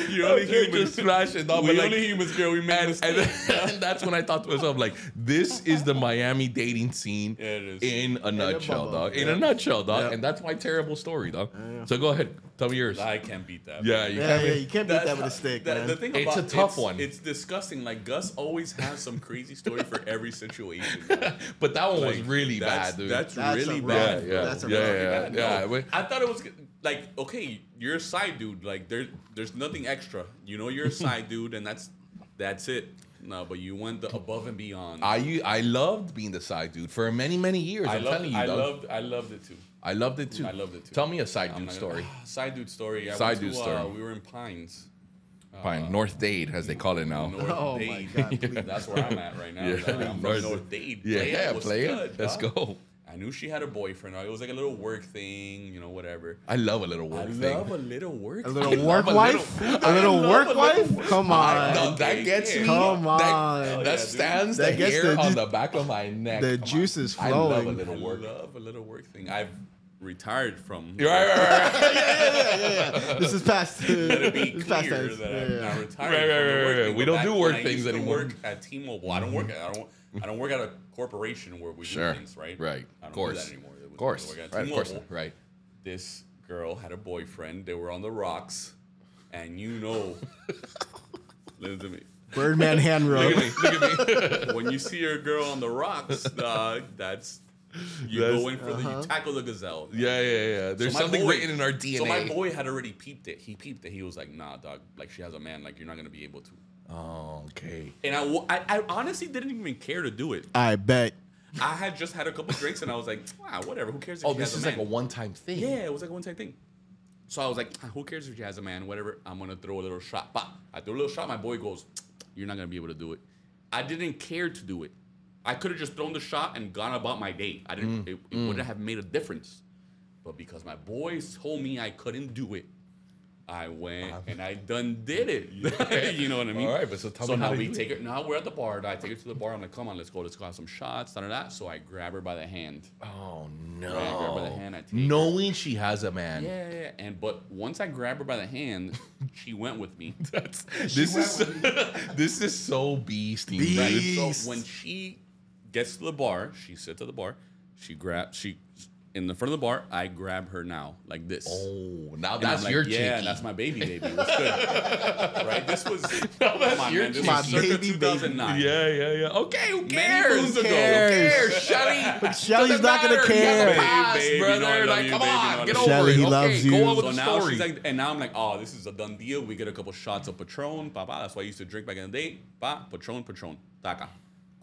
Speaker 2: You're only human.
Speaker 1: Just smashing, dog.
Speaker 2: We
Speaker 1: But
Speaker 2: only humans, girl. We make mistakes.
Speaker 1: and that's when I thought to myself, like, this is the Miami dating scene
Speaker 2: Yeah, it is.
Speaker 1: in a nutshell,
Speaker 3: bubble.
Speaker 1: dog. In
Speaker 3: Yeah.
Speaker 1: a nutshell, dog.
Speaker 3: Yeah.
Speaker 1: And that's my terrible story, dog. So go ahead, tell me yours.
Speaker 2: I can't beat that.
Speaker 1: Yeah, you
Speaker 3: Yeah,
Speaker 1: can't.
Speaker 3: you can't beat that with a stick, man.
Speaker 2: The thing
Speaker 1: It's
Speaker 2: about,
Speaker 1: a tough one.
Speaker 2: It's disgusting. Like Gus always has some crazy story for every situation.
Speaker 1: But that one was
Speaker 2: Like,
Speaker 1: really
Speaker 2: that's-
Speaker 1: bad, dude.
Speaker 2: That's
Speaker 3: That's
Speaker 2: really
Speaker 3: a
Speaker 1: yeah,
Speaker 2: bad.
Speaker 1: yeah,
Speaker 3: That's a
Speaker 1: yeah,
Speaker 3: rough-
Speaker 1: yeah,
Speaker 2: No,
Speaker 1: yeah.
Speaker 2: I thought it was like, okay, you're a side dude. Like there's nothing extra. You know, you're a side dude, and that's it. No, but you went the above and beyond.
Speaker 1: I loved being the side dude for many, many years. I'm telling you, dog.
Speaker 2: I loved it too.
Speaker 1: I loved it too.
Speaker 2: I loved it too.
Speaker 1: Tell me a side
Speaker 2: I'm
Speaker 1: dude
Speaker 2: not
Speaker 1: story.
Speaker 2: gonna- Side dude story.
Speaker 1: Side dude story.
Speaker 2: We were in Pines.
Speaker 1: Fine, North Dade, as they call it now.
Speaker 2: North
Speaker 3: Oh, my
Speaker 2: Dade.
Speaker 3: God, please.
Speaker 2: That's where I'm at right now.
Speaker 1: Yeah.
Speaker 2: Like, I'm from North Dade.
Speaker 1: Yeah,
Speaker 2: what's
Speaker 1: play
Speaker 2: good,
Speaker 1: it. Let's
Speaker 2: dog?
Speaker 1: go.
Speaker 2: I knew she had a boyfriend. It was like a little work thing, you know, whatever.
Speaker 1: I love a little work
Speaker 2: I
Speaker 1: thing.
Speaker 2: love a little work.
Speaker 3: A
Speaker 2: thing.
Speaker 3: little work
Speaker 1: a
Speaker 3: wife?
Speaker 1: little-
Speaker 3: A little
Speaker 2: I
Speaker 3: work
Speaker 2: love a little
Speaker 3: wife?
Speaker 2: work
Speaker 3: Come
Speaker 2: wife.
Speaker 3: on.
Speaker 1: No,
Speaker 2: Okay,
Speaker 1: that gets
Speaker 2: yeah.
Speaker 1: me.
Speaker 3: Come
Speaker 1: That,
Speaker 3: on.
Speaker 1: that
Speaker 2: Yeah,
Speaker 1: stands
Speaker 3: dude.
Speaker 1: the
Speaker 3: That gets
Speaker 1: hair
Speaker 3: the
Speaker 1: on
Speaker 3: ju-
Speaker 1: the back of my neck.
Speaker 3: The
Speaker 1: Come on.
Speaker 3: juice is
Speaker 1: I love a
Speaker 3: flowing.
Speaker 1: little
Speaker 2: I
Speaker 1: work.
Speaker 2: love a little work thing. I've retired from.
Speaker 1: Right.
Speaker 3: This is past.
Speaker 2: Let it be
Speaker 3: this is past
Speaker 2: clear
Speaker 3: tense.
Speaker 2: that
Speaker 3: Yeah,
Speaker 2: I'm
Speaker 3: yeah.
Speaker 2: now retired
Speaker 1: Right,
Speaker 2: from the
Speaker 1: right,
Speaker 2: work
Speaker 1: right.
Speaker 2: thing.
Speaker 1: We
Speaker 2: But
Speaker 1: don't
Speaker 2: back
Speaker 1: do
Speaker 2: when
Speaker 1: work
Speaker 2: I
Speaker 1: things
Speaker 2: used to
Speaker 1: anymore.
Speaker 2: Work at T-Mobile. I don't work at a corporation where we
Speaker 1: Sure.
Speaker 2: do things, right?
Speaker 1: Right.
Speaker 2: I don't
Speaker 1: Of course.
Speaker 2: do that anymore.
Speaker 1: Of course.
Speaker 2: I work at
Speaker 1: Right. Of course.
Speaker 2: T-Mobile.
Speaker 1: Right.
Speaker 2: This girl had a boyfriend. They were on the rocks, and you know, listen to me.
Speaker 3: Birdman hand rub.
Speaker 1: Look at me.
Speaker 2: When you see a girl on the rocks, that's you
Speaker 1: That's-
Speaker 2: go in for you tackle the gazelle.
Speaker 1: Yeah. There's
Speaker 2: So my
Speaker 1: something
Speaker 2: boy-
Speaker 1: written in our DNA.
Speaker 2: So my boy had already peeped it. He peeped it. He was like, "Nah, dog. Like she has a man. Like you're not gonna be able to."
Speaker 1: Oh, okay.
Speaker 2: And I honestly didn't even care to do it.
Speaker 3: I bet.
Speaker 2: I had just had a couple drinks and I was like, "Wow, whatever. Who cares if
Speaker 1: Oh,
Speaker 2: she
Speaker 1: this
Speaker 2: has
Speaker 1: is
Speaker 2: a
Speaker 1: like
Speaker 2: man?"
Speaker 1: a one-time thing.
Speaker 2: Yeah, it was like a one-time thing. So I was like, "Who cares if she has a man? Whatever. I'm gonna throw a little shot." Bah. I threw a little shot. My boy goes, "You're not gonna be able to do it." I didn't care to do it. I could have just thrown the shot and gone about my day. I didn't. It wouldn't have made a difference. But because my boys told me I couldn't do it, I went and I done did it. You know what I mean?
Speaker 1: All right, but so tell me
Speaker 2: now
Speaker 1: how
Speaker 2: we
Speaker 1: you do
Speaker 2: take her. Now we're at the bar. I take her to the bar. I'm like, "Come on, let's go have some shots." That. So I grab her by the hand.
Speaker 1: Oh
Speaker 2: Right, I grab her by the
Speaker 1: no.
Speaker 2: hand. I take
Speaker 1: Knowing she has a man.
Speaker 2: Yeah. But once I grab her by the hand, she went with me.
Speaker 1: This is so beastie.
Speaker 3: Beast.
Speaker 1: man.
Speaker 2: Right? So when she gets to the bar, she sits at the bar. She in the front of the bar. I grab her now like this.
Speaker 1: Oh, now
Speaker 2: And
Speaker 1: that's
Speaker 2: I'm like,
Speaker 1: your
Speaker 2: yeah,
Speaker 1: chicky.
Speaker 2: that's my baby. What's good? Right? This was
Speaker 1: that's
Speaker 2: come on,
Speaker 1: your
Speaker 2: man. This
Speaker 3: my
Speaker 2: was circa
Speaker 3: baby,
Speaker 2: 2009.
Speaker 1: Yeah. Okay, who
Speaker 2: Many
Speaker 1: cares?
Speaker 2: moons
Speaker 1: Who
Speaker 2: ago.
Speaker 1: cares? Shelly.
Speaker 3: Shelly's not gonna
Speaker 1: He has a
Speaker 3: care.
Speaker 1: pass,
Speaker 2: Baby, you
Speaker 1: brother.
Speaker 2: know I love
Speaker 1: Like,
Speaker 2: you,
Speaker 1: come
Speaker 2: baby,
Speaker 1: on,
Speaker 2: you know I
Speaker 1: get
Speaker 2: love
Speaker 1: over
Speaker 3: Shelly,
Speaker 1: it.
Speaker 3: he
Speaker 1: Okay,
Speaker 3: loves you.
Speaker 1: go on with
Speaker 2: So
Speaker 1: the
Speaker 2: now
Speaker 1: story.
Speaker 2: she's like, and now I'm like, oh, this is a done deal. We get a couple shots of Patron, papa. That's what I used to drink back in the day. Pa, Patron, taka.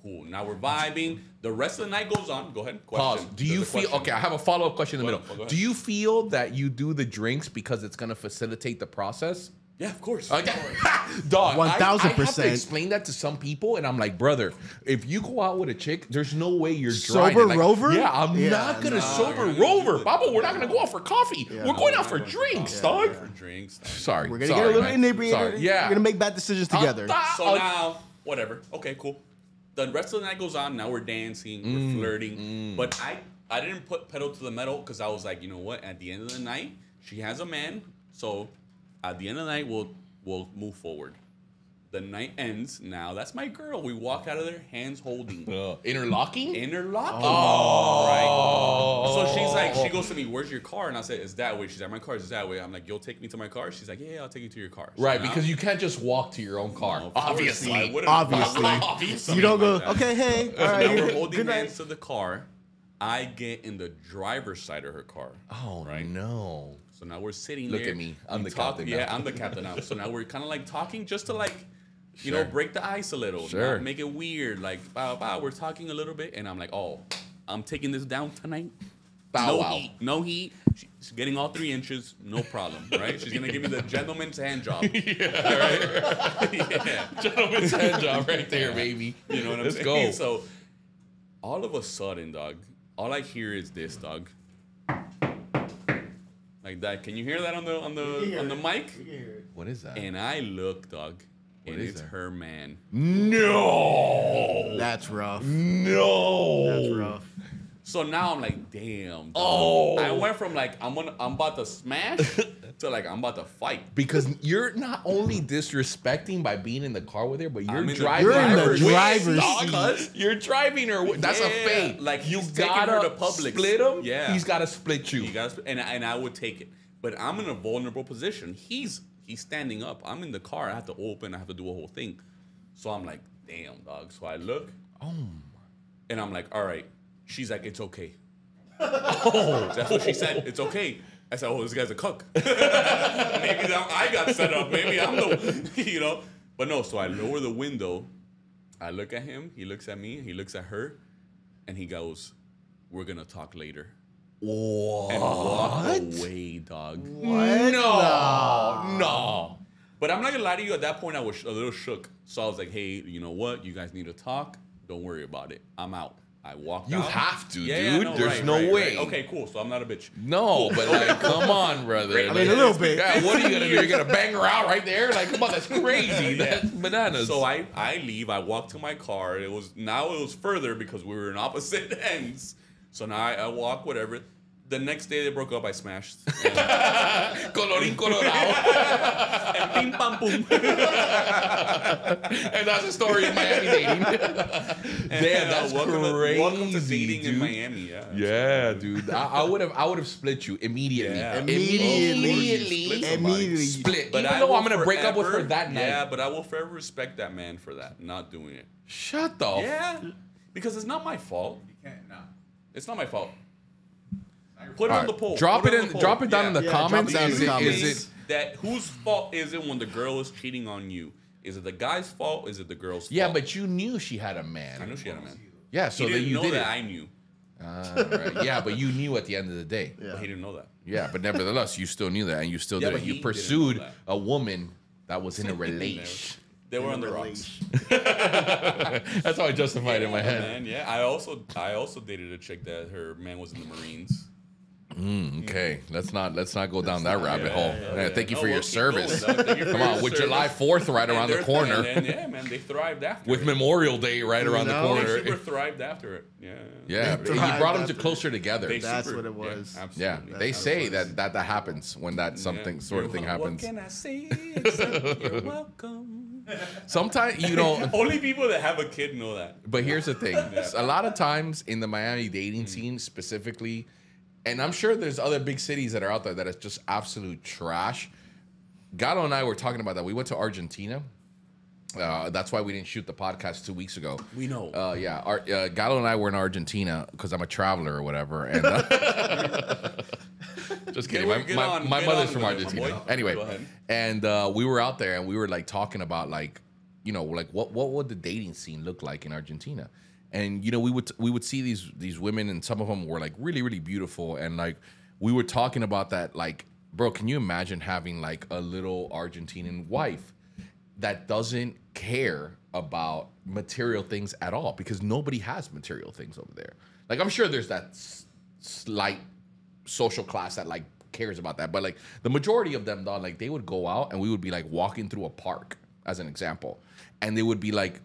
Speaker 2: Cool. Now we're vibing. The rest of the night goes on. Go ahead.
Speaker 1: Pause.
Speaker 2: Question.
Speaker 1: Do you
Speaker 2: There's a
Speaker 1: feel
Speaker 2: question.
Speaker 1: okay? I have a follow-up question in the
Speaker 2: Go
Speaker 1: middle.
Speaker 2: ahead.
Speaker 1: Do you feel that you do the drinks because it's gonna facilitate the process?
Speaker 2: Yeah, of course.
Speaker 1: Okay. Dog,
Speaker 3: 1000%.
Speaker 1: I have to explain that to some people, and I'm like, brother, if you go out with a chick, there's no way you're
Speaker 3: Sober
Speaker 1: grinding. Like,
Speaker 3: rover?
Speaker 1: Yeah, I'm
Speaker 3: Yeah,
Speaker 1: not gonna
Speaker 3: no,
Speaker 1: sober
Speaker 2: you're not gonna
Speaker 1: rover,
Speaker 2: do it.
Speaker 1: Papa. We're not gonna go out for coffee.
Speaker 3: Yeah.
Speaker 1: We're going out
Speaker 2: We're
Speaker 1: for
Speaker 2: not gonna
Speaker 1: drinks,
Speaker 2: go
Speaker 1: dog.
Speaker 2: For drinks.
Speaker 1: Sorry,
Speaker 3: We're gonna
Speaker 1: sorry,
Speaker 3: get a little
Speaker 1: man.
Speaker 3: inebriated.
Speaker 1: Sorry. Yeah,
Speaker 3: We're gonna make bad decisions together.
Speaker 2: So now, whatever. Okay, cool. The rest of the night goes on. Now we're dancing, we're flirting. But I didn't put pedal to the metal because I was like, you know what? At the end of the night, she has a man. So at the end of the night, we'll move forward. The night ends. Now that's my girl. We walk out of there, hands holding.
Speaker 1: Interlocking?
Speaker 2: Interlocking.
Speaker 1: Oh.
Speaker 2: Right. So she's like, she goes to me, "Where's your car?" And I said, "It's that way." She's like, "My car is that way." I'm like, "You'll take me to my car?" She's like, "Yeah, I'll take you to your car." So
Speaker 1: Right,
Speaker 2: now-
Speaker 1: because you can't just walk to your own car.
Speaker 2: Of course, I
Speaker 1: Obviously.
Speaker 2: wouldn't-
Speaker 3: Obviously.
Speaker 1: Obviously.
Speaker 3: You don't go,
Speaker 2: like that.
Speaker 3: okay, hey, all
Speaker 2: So
Speaker 3: right.
Speaker 2: now we're holding
Speaker 3: Good night.
Speaker 2: hands to the car. I get in the driver's side of her car.
Speaker 1: Oh,
Speaker 2: Right.
Speaker 1: no.
Speaker 2: So now we're sitting
Speaker 1: Look
Speaker 2: there.
Speaker 1: at me. I'm
Speaker 2: We
Speaker 1: the
Speaker 2: talk-
Speaker 1: captain
Speaker 2: Yeah,
Speaker 1: now.
Speaker 2: I'm the captain now. So now we're kind of like talking just to like, you
Speaker 1: Sure.
Speaker 2: know, break the ice a little.
Speaker 1: Sure.
Speaker 2: Not make it weird. Like, bow, bow. We're talking a little bit. And I'm like, oh, I'm taking this down tonight.
Speaker 1: Bow wow.
Speaker 2: heat, no heat. She's getting all 3 inches, no problem, right? She's gonna give me the gentleman's hand job.
Speaker 1: Yeah, right.
Speaker 2: Yeah.
Speaker 1: Gentleman's hand job right there, baby.
Speaker 2: You know what I'm saying?
Speaker 1: Go.
Speaker 2: So all of a sudden, dog, all I hear is this, dog. Like that. Can you hear that on the mic?
Speaker 1: What is that?
Speaker 2: And I look, dog, and
Speaker 1: is
Speaker 2: it's
Speaker 1: that?
Speaker 2: her man.
Speaker 1: No.
Speaker 3: That's rough.
Speaker 1: No.
Speaker 3: That's rough.
Speaker 2: So now I'm like, damn. Dog.
Speaker 1: Oh.
Speaker 2: I went from like I'm about to smash to like I'm about to fight.
Speaker 1: Because you're not only disrespecting by being in the car with her, but you're
Speaker 2: I'm in the
Speaker 1: driving.
Speaker 3: You're in the
Speaker 1: her
Speaker 3: driver's
Speaker 1: with, dog.
Speaker 3: seat.
Speaker 1: You're driving her. That's a
Speaker 2: Yeah,
Speaker 1: fake.
Speaker 2: like,
Speaker 1: you
Speaker 2: he's taking
Speaker 1: gotta
Speaker 2: her to Publix.
Speaker 1: split him.
Speaker 2: Yeah.
Speaker 1: He's gotta split you.
Speaker 2: You guys, and I would take it, but I'm in a vulnerable position. He's standing up. I'm in the car. I have to open. I have to do a whole thing. So I'm like, damn, dog. So I look. And I'm like, all right. She's like, it's okay. Oh, that's what she said. It's okay. I said, oh, this guy's a cook. Maybe I got set up. Maybe I'm the, But no, so I lower the window. I look at him. He looks at me. He looks at her. And he goes, we're going to talk later.
Speaker 1: What?
Speaker 2: And walk away, dog.
Speaker 3: What?
Speaker 1: No.
Speaker 2: But I'm not going to lie to you. At that point, I was a little shook. So I was like, hey, you know what? You guys need to talk. Don't worry about it. I'm out. I walked out.
Speaker 1: You have to,
Speaker 2: Yeah,
Speaker 1: dude.
Speaker 2: no,
Speaker 1: There's
Speaker 2: right,
Speaker 1: no
Speaker 2: right,
Speaker 1: way.
Speaker 2: right. Okay, cool. So I'm not a bitch.
Speaker 1: No, but like, come on, brother.
Speaker 3: I mean, a little bit.
Speaker 1: Yeah, what are you gonna do? You're gonna bang her out right there? Like, come on, that's crazy. That's bananas.
Speaker 2: So I leave. I walk to my car. It was further because we were in opposite ends. So now I walk, whatever. The next day they broke up. I smashed.
Speaker 1: Colorín colorado.
Speaker 2: And ping pam boom.
Speaker 1: And that's a story in Miami dating. Damn, that's crazy.
Speaker 2: Welcome to dating
Speaker 1: dude.
Speaker 2: in Miami. Yeah.
Speaker 1: Yeah, dude. I would have split you immediately.
Speaker 2: Yeah.
Speaker 3: Immediately.
Speaker 1: Split.
Speaker 2: But
Speaker 1: Even though I'm gonna break up with her that night.
Speaker 2: Yeah, but I will forever respect that man for that, not doing it.
Speaker 1: Shut the.
Speaker 2: Yeah, because it's not my fault.
Speaker 4: You can't, no.
Speaker 2: It's not my fault. Put it on the poll.
Speaker 1: Drop
Speaker 2: Put
Speaker 1: it
Speaker 2: on
Speaker 1: in.
Speaker 2: the poll.
Speaker 1: Drop it down
Speaker 2: Yeah.
Speaker 1: in the
Speaker 3: Yeah, drop
Speaker 1: comments.
Speaker 3: it down in
Speaker 1: Is
Speaker 3: the
Speaker 1: it?
Speaker 3: comments.
Speaker 1: Is it?
Speaker 2: That whose fault is it when the girl is cheating on you? Is it the guy's fault? Is it the girl's
Speaker 1: Yeah,
Speaker 2: fault?
Speaker 1: but you knew she had a man.
Speaker 2: I knew she had a man.
Speaker 1: Yeah, so
Speaker 2: He
Speaker 1: that
Speaker 2: didn't
Speaker 1: you
Speaker 2: know
Speaker 1: did
Speaker 2: that
Speaker 1: it.
Speaker 2: I knew,
Speaker 1: Right. Yeah, but you knew at the end of the day.
Speaker 2: but he didn't know that.
Speaker 1: Yeah, but nevertheless, you still knew that, and you still
Speaker 2: Yeah,
Speaker 1: did it.
Speaker 2: but
Speaker 1: You
Speaker 2: he didn't
Speaker 1: pursued
Speaker 2: know that.
Speaker 1: a woman that was in a relation.
Speaker 2: They were on the rocks.
Speaker 1: That's how I justified it in my head.
Speaker 2: Man, yeah. I also dated a chick that her man was in the Marines.
Speaker 1: Okay, let's not go down that rabbit hole.
Speaker 2: Yeah.
Speaker 1: Thank you
Speaker 2: No,
Speaker 1: for your
Speaker 2: we'll keep
Speaker 1: service.
Speaker 2: going, dog. Thank you for
Speaker 1: Come
Speaker 2: your
Speaker 1: on, with
Speaker 2: service.
Speaker 1: July 4th right around the
Speaker 2: And
Speaker 1: corner,
Speaker 2: and yeah, man, they thrived after
Speaker 1: with
Speaker 2: it.
Speaker 1: Memorial Day right around the
Speaker 3: know?
Speaker 2: They
Speaker 1: corner.
Speaker 2: super thrived after it. Yeah.
Speaker 1: Yeah,
Speaker 3: They
Speaker 1: you
Speaker 3: thrived
Speaker 1: brought them
Speaker 3: after
Speaker 1: to
Speaker 3: it.
Speaker 1: closer together.
Speaker 2: They
Speaker 3: That's
Speaker 2: super-
Speaker 3: what it was.
Speaker 2: Yeah,
Speaker 1: Yeah,
Speaker 2: absolutely.
Speaker 1: they
Speaker 3: That's
Speaker 1: say
Speaker 3: what it
Speaker 1: that happens when that something sort of thing happens.
Speaker 2: What can I say? Except you're welcome.
Speaker 1: Sometimes you know.
Speaker 2: Only people that have a kid know that.
Speaker 1: But here's the thing: a lot of times in the Miami dating scene, specifically, and I'm sure there's other big cities that are out there that is just absolute trash. Galo and I were talking about that. We went to Argentina. That's why we didn't shoot the podcast 2 weeks ago.
Speaker 2: We know.
Speaker 1: Yeah, Galo and I were in Argentina because I'm a traveler or whatever. And just kidding. My mother's from Argentina.
Speaker 2: Go
Speaker 1: Anyway,
Speaker 2: ahead.
Speaker 1: and we were out there and we were like talking about like, you know, like what would the dating scene look like in Argentina? And you know, we would see these women, and some of them were like really, really beautiful, and like we were talking about that, like, bro, can you imagine having like a little Argentinian wife that doesn't care about material things at all, because nobody has material things over there. Like, I'm sure there's that slight social class that like cares about that, but like the majority of them, dog, like they would go out and we would be like walking through a park as an example, and they would be like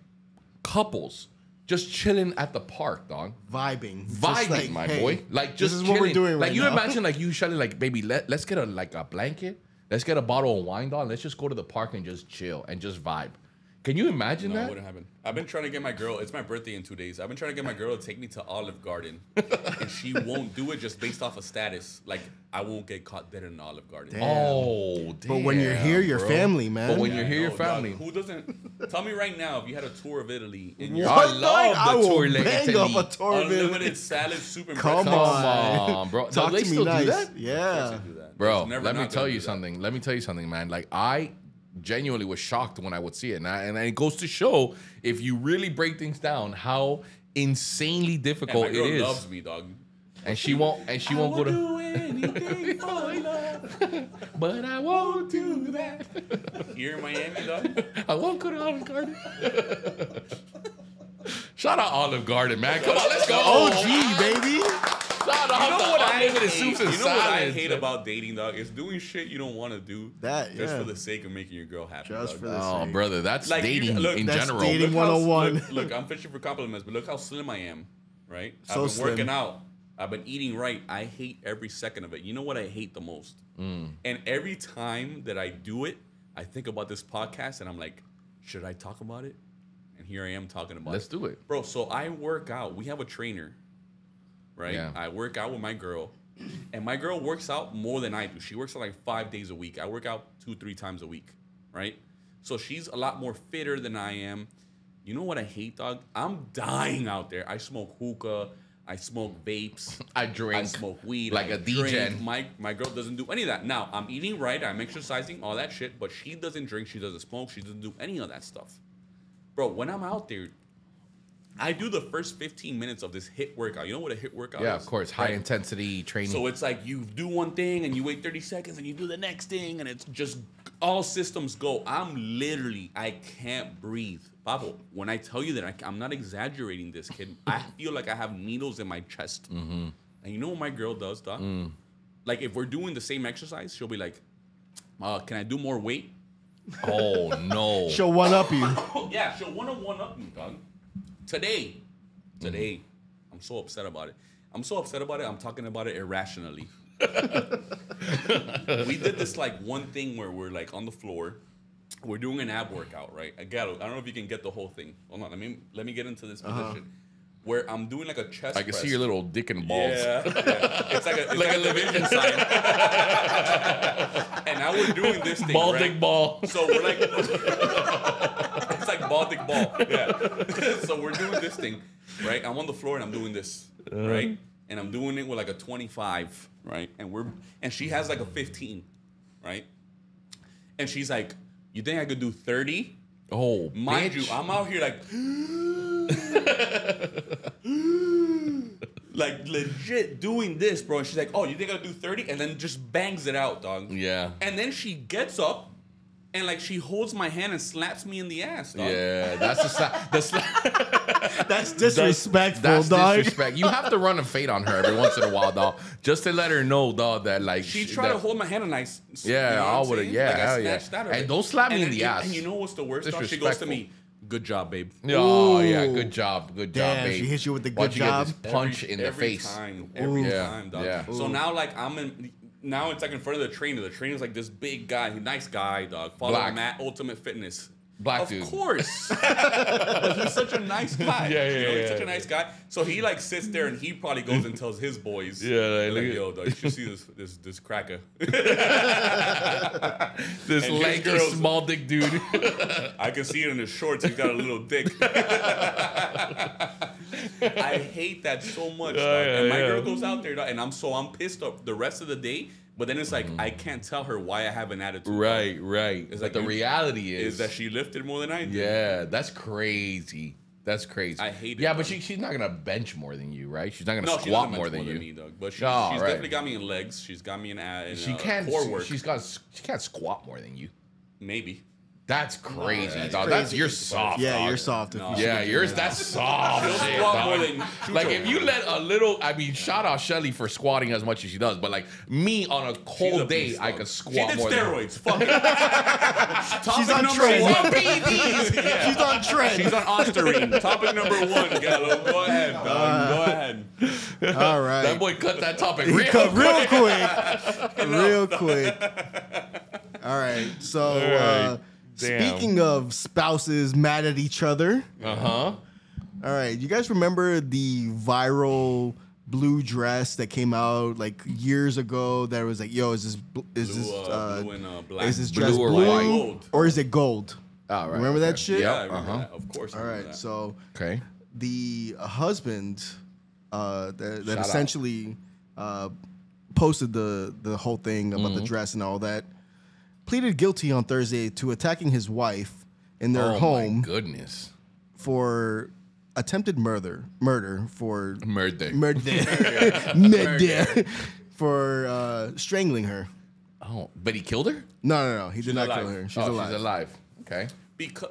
Speaker 1: couples just chilling at the park, dog.
Speaker 3: Vibing,
Speaker 1: Vibing,
Speaker 3: like,
Speaker 1: my
Speaker 3: hey,
Speaker 1: boy. Like, just
Speaker 3: this is what we're
Speaker 1: chilling.
Speaker 3: doing
Speaker 1: Like,
Speaker 3: right
Speaker 1: you
Speaker 3: now.
Speaker 1: imagine, like, you Shelly, like, baby, let's get a blanket. Let's get a bottle of wine, dog. Let's just go to the park and just chill and just vibe. Can you imagine
Speaker 2: No, it
Speaker 1: that?
Speaker 2: wouldn't happen. I've been trying to get my girl. It's my birthday in 2 days. I've been trying to get my girl to take me to Olive Garden, and she won't do it just based off of status. Like, I won't get caught dead in Olive Garden.
Speaker 3: Damn.
Speaker 1: Oh, damn.
Speaker 3: But when you're here, you're
Speaker 1: bro.
Speaker 3: family, man.
Speaker 1: But when
Speaker 2: Yeah,
Speaker 1: you're
Speaker 2: I
Speaker 1: here, your
Speaker 2: know, dog.
Speaker 1: family.
Speaker 2: Who doesn't? Tell me right now if you had a tour of Italy and
Speaker 1: I
Speaker 2: you're
Speaker 3: What,
Speaker 1: love
Speaker 3: dog?
Speaker 1: the
Speaker 3: I will
Speaker 1: tour de
Speaker 3: bang
Speaker 1: Italy.
Speaker 3: up a tour of
Speaker 2: unlimited
Speaker 3: Italy.
Speaker 2: salad, soup, and
Speaker 3: Come
Speaker 2: breakfast.
Speaker 1: on, bro.
Speaker 3: Talk
Speaker 1: Do they
Speaker 3: to me
Speaker 1: still do
Speaker 3: nice.
Speaker 1: that?
Speaker 3: Yeah.
Speaker 2: Do that.
Speaker 1: Bro,
Speaker 2: There's never
Speaker 1: let me
Speaker 2: not
Speaker 1: tell
Speaker 2: gonna
Speaker 1: you
Speaker 2: do that.
Speaker 1: something. Let me tell you something, man. Like, I genuinely was shocked when I would see it. And it goes to show, if you really break things down, how insanely
Speaker 2: And
Speaker 1: difficult
Speaker 2: my girl
Speaker 1: it is.
Speaker 2: loves me, dog.
Speaker 1: And she won't go to.
Speaker 2: Do anything for love,
Speaker 1: But I won't do that.
Speaker 2: You're in Miami, dog.
Speaker 1: I won't go to Olive Garden. Shout out Olive Garden, man. Come on, let's go.
Speaker 3: OG, baby.
Speaker 1: Shout out to unlimited soups and
Speaker 2: You know what I
Speaker 1: salads.
Speaker 2: hate about dating, dog? Is doing shit you don't want to do just for the sake of making your girl happy.
Speaker 3: Just
Speaker 2: dog.
Speaker 3: for the
Speaker 1: Oh,
Speaker 3: sake.
Speaker 1: brother, that's
Speaker 2: Like,
Speaker 1: dating
Speaker 2: look,
Speaker 1: in
Speaker 3: that's
Speaker 1: general.
Speaker 3: dating.
Speaker 2: Look how-
Speaker 3: 101.
Speaker 2: Look, I'm fishing for compliments, but look how slim I am, right?
Speaker 3: So
Speaker 2: I've been
Speaker 3: slim.
Speaker 2: working out. I've been eating right. I hate every second of it. You know what I hate the most? And every time that I do it, I think about this podcast and I'm like, should I talk about it? And here I am talking about
Speaker 1: Let's
Speaker 2: it.
Speaker 1: do it.
Speaker 2: Bro, so I work out. We have a trainer, right?
Speaker 1: Yeah.
Speaker 2: I work out with my girl. And my girl works out more than I do. She works out like 5 days a week. I work out 2-3 times a week, right? So she's a lot more fitter than I am. You know what I hate, dog? I'm dying out there. I smoke hookah. I smoke vapes.
Speaker 1: I drink.
Speaker 2: I smoke weed.
Speaker 1: Like
Speaker 2: I
Speaker 1: a degen.
Speaker 2: My girl doesn't do any of that. Now, I'm eating right. I'm exercising, all that shit. But she doesn't drink. She doesn't smoke. She doesn't do any of that stuff. Bro, when I'm out there, I do the first 15 minutes of this HIIT workout. You know what a HIIT workout is?
Speaker 1: Yeah, of course. High
Speaker 2: Right?
Speaker 1: intensity training.
Speaker 2: So it's like you do one thing and you wait 30 seconds and you do the next thing and it's just all systems go. I can't breathe. Pablo, when I tell you that I'm not exaggerating this, kid, I feel like I have needles in my chest. Mm-hmm. And you know what my girl does, Doc? Like if we're doing the same exercise, she'll be like, can I do more weight?
Speaker 1: Oh, no.
Speaker 3: She'll one up you.
Speaker 2: Yeah, she'll one up me, dog. Today, I'm so upset about it. I'm talking about it irrationally. We did this like one thing where we're like on the floor. We're doing an ab workout, right? I don't know if you can get the whole thing. Hold on, let me get into this position. Where I'm doing like a chest
Speaker 1: I can
Speaker 2: press.
Speaker 1: see your little dick and balls.
Speaker 2: Yeah. It's like a Leviathan sign. And now we're doing this thing,
Speaker 1: Ball
Speaker 2: right?
Speaker 1: dick ball.
Speaker 2: So we're like, it's like Baltic ball. Yeah. So we're doing this thing, right? I'm on the floor and I'm doing this, right? And I'm doing it with like a 25, right? And she has like a 15, right? And she's like, you think I could do 30?
Speaker 1: Oh,
Speaker 2: Mind
Speaker 1: bitch.
Speaker 2: you, I'm out here like, like legit doing this, bro. And she's like, oh, you think I could do 30? And then just bangs it out, dog.
Speaker 1: Yeah.
Speaker 2: And then she gets up and like she holds my hand and slaps me in the ass, dog.
Speaker 1: Yeah, that's the slap.
Speaker 3: That's disrespectful,
Speaker 1: That's
Speaker 3: dog.
Speaker 1: disrespect. You have to run a fade on her every once in a while, dog, just to let her know, dog, that like
Speaker 2: She tried to hold my hand and I,
Speaker 1: Yeah, I would've- yeah,
Speaker 2: like
Speaker 1: hell
Speaker 2: I
Speaker 1: yeah.
Speaker 2: snatched at her.
Speaker 1: And don't slap me in
Speaker 2: then
Speaker 1: the ass.
Speaker 2: And you know what's the worst? Dog? She goes to
Speaker 1: Disrespectful.
Speaker 2: me, good job, babe.
Speaker 1: Oh yeah,
Speaker 3: Ooh.
Speaker 1: good job,
Speaker 3: Damn,
Speaker 1: babe.
Speaker 3: she hit you with the
Speaker 1: Why'd
Speaker 3: good
Speaker 1: you get
Speaker 3: job?
Speaker 1: this punch in the
Speaker 2: every
Speaker 1: face?
Speaker 2: Every
Speaker 1: Yeah,
Speaker 2: time, dog.
Speaker 1: yeah.
Speaker 2: So now like now it's like in front of the trainer. The trainer's like this big guy, nice guy, dog. Follow
Speaker 1: Black.
Speaker 2: Matt Ultimate Fitness.
Speaker 1: Black
Speaker 2: of
Speaker 1: dude.
Speaker 2: course. But he's such a nice guy.
Speaker 1: Yeah,
Speaker 2: You know, he's
Speaker 1: yeah.
Speaker 2: such a nice guy. So he like sits there and he probably goes and tells his boys.
Speaker 1: Yeah, like,
Speaker 2: like,
Speaker 1: look at-
Speaker 2: yo, dog, you should see this cracker.
Speaker 1: This
Speaker 2: And his
Speaker 1: lanky
Speaker 2: girls-
Speaker 1: small dick dude.
Speaker 2: I can see it in his shorts. He's got a little dick. I hate that so much. Dog. And my girl goes out there, dog, and I'm pissed off the rest of the day. But then it's like I can't tell her why I have an attitude.
Speaker 1: right.
Speaker 2: It's
Speaker 1: But
Speaker 2: like
Speaker 1: the reality
Speaker 2: Is that she lifted more than I did?
Speaker 1: Yeah, that's crazy. That's crazy.
Speaker 2: I hate it,
Speaker 1: Yeah, but
Speaker 2: dog.
Speaker 1: she's not gonna bench more than you, right? She's not gonna
Speaker 2: No, she
Speaker 1: squat
Speaker 2: doesn't
Speaker 1: more
Speaker 2: more
Speaker 1: than you.
Speaker 2: me, dog. But she's
Speaker 1: Oh, right.
Speaker 2: definitely got me in legs. She's got me in
Speaker 1: She can't.
Speaker 2: core work.
Speaker 1: She can't squat more than you.
Speaker 2: Maybe.
Speaker 1: That's crazy,
Speaker 2: that's
Speaker 1: dog.
Speaker 3: crazy.
Speaker 1: That's you're soft.
Speaker 3: Yeah,
Speaker 1: dog.
Speaker 3: you're soft.
Speaker 2: No.
Speaker 3: If you
Speaker 1: Yeah,
Speaker 3: should-
Speaker 1: yours. That's soft.
Speaker 2: She'll
Speaker 1: shit,
Speaker 2: squat
Speaker 1: dog.
Speaker 2: more than
Speaker 1: Like
Speaker 2: Chucho.
Speaker 1: if you let a little, I mean, shout out Shelly for squatting as much as she does, but like me on a
Speaker 2: She's
Speaker 1: cold
Speaker 2: a
Speaker 1: day,
Speaker 2: beast,
Speaker 1: I
Speaker 2: dog.
Speaker 1: could
Speaker 2: She
Speaker 1: squat
Speaker 2: did
Speaker 1: more
Speaker 2: steroids. Fuck it.
Speaker 3: She's
Speaker 2: Topic
Speaker 3: on
Speaker 2: number
Speaker 3: trend.
Speaker 2: one.
Speaker 3: She's on trend.
Speaker 2: She's on Osterine. Topic number 1, Gallo. Go ahead, dog. Go ahead.
Speaker 3: All right.
Speaker 1: That boy cut that topic
Speaker 3: He
Speaker 1: real
Speaker 3: cut
Speaker 1: quick.
Speaker 3: real quick. All right. So,
Speaker 1: right. Damn.
Speaker 3: speaking of spouses mad at each other,
Speaker 1: Uh-huh.
Speaker 3: all right. You guys remember the viral blue dress that came out like years ago? That was like, yo, is this
Speaker 2: Blue and black.
Speaker 3: is this dress
Speaker 1: Blue or
Speaker 3: blue,
Speaker 1: white?
Speaker 2: Gold.
Speaker 3: or is it gold?
Speaker 1: Oh, right.
Speaker 3: Remember that
Speaker 1: okay.
Speaker 3: shit?
Speaker 2: Yeah, I
Speaker 1: Yep.
Speaker 2: remember
Speaker 1: Uh-huh.
Speaker 2: that. Of course. I
Speaker 3: All
Speaker 2: remember
Speaker 3: right.
Speaker 2: that.
Speaker 3: So
Speaker 1: Okay.
Speaker 3: the husband that
Speaker 1: Shout out.
Speaker 3: essentially posted the whole thing about
Speaker 1: Mm-hmm.
Speaker 3: the dress and all that pleaded guilty on Thursday to attacking his wife in their
Speaker 1: Oh
Speaker 3: home
Speaker 1: my goodness.
Speaker 3: for attempted murder for
Speaker 1: Murder.
Speaker 3: for strangling her.
Speaker 1: Oh, but he killed her?
Speaker 3: No. He did not
Speaker 2: alive.
Speaker 3: kill her. She's
Speaker 1: Oh,
Speaker 3: alive.
Speaker 1: she's alive. Okay.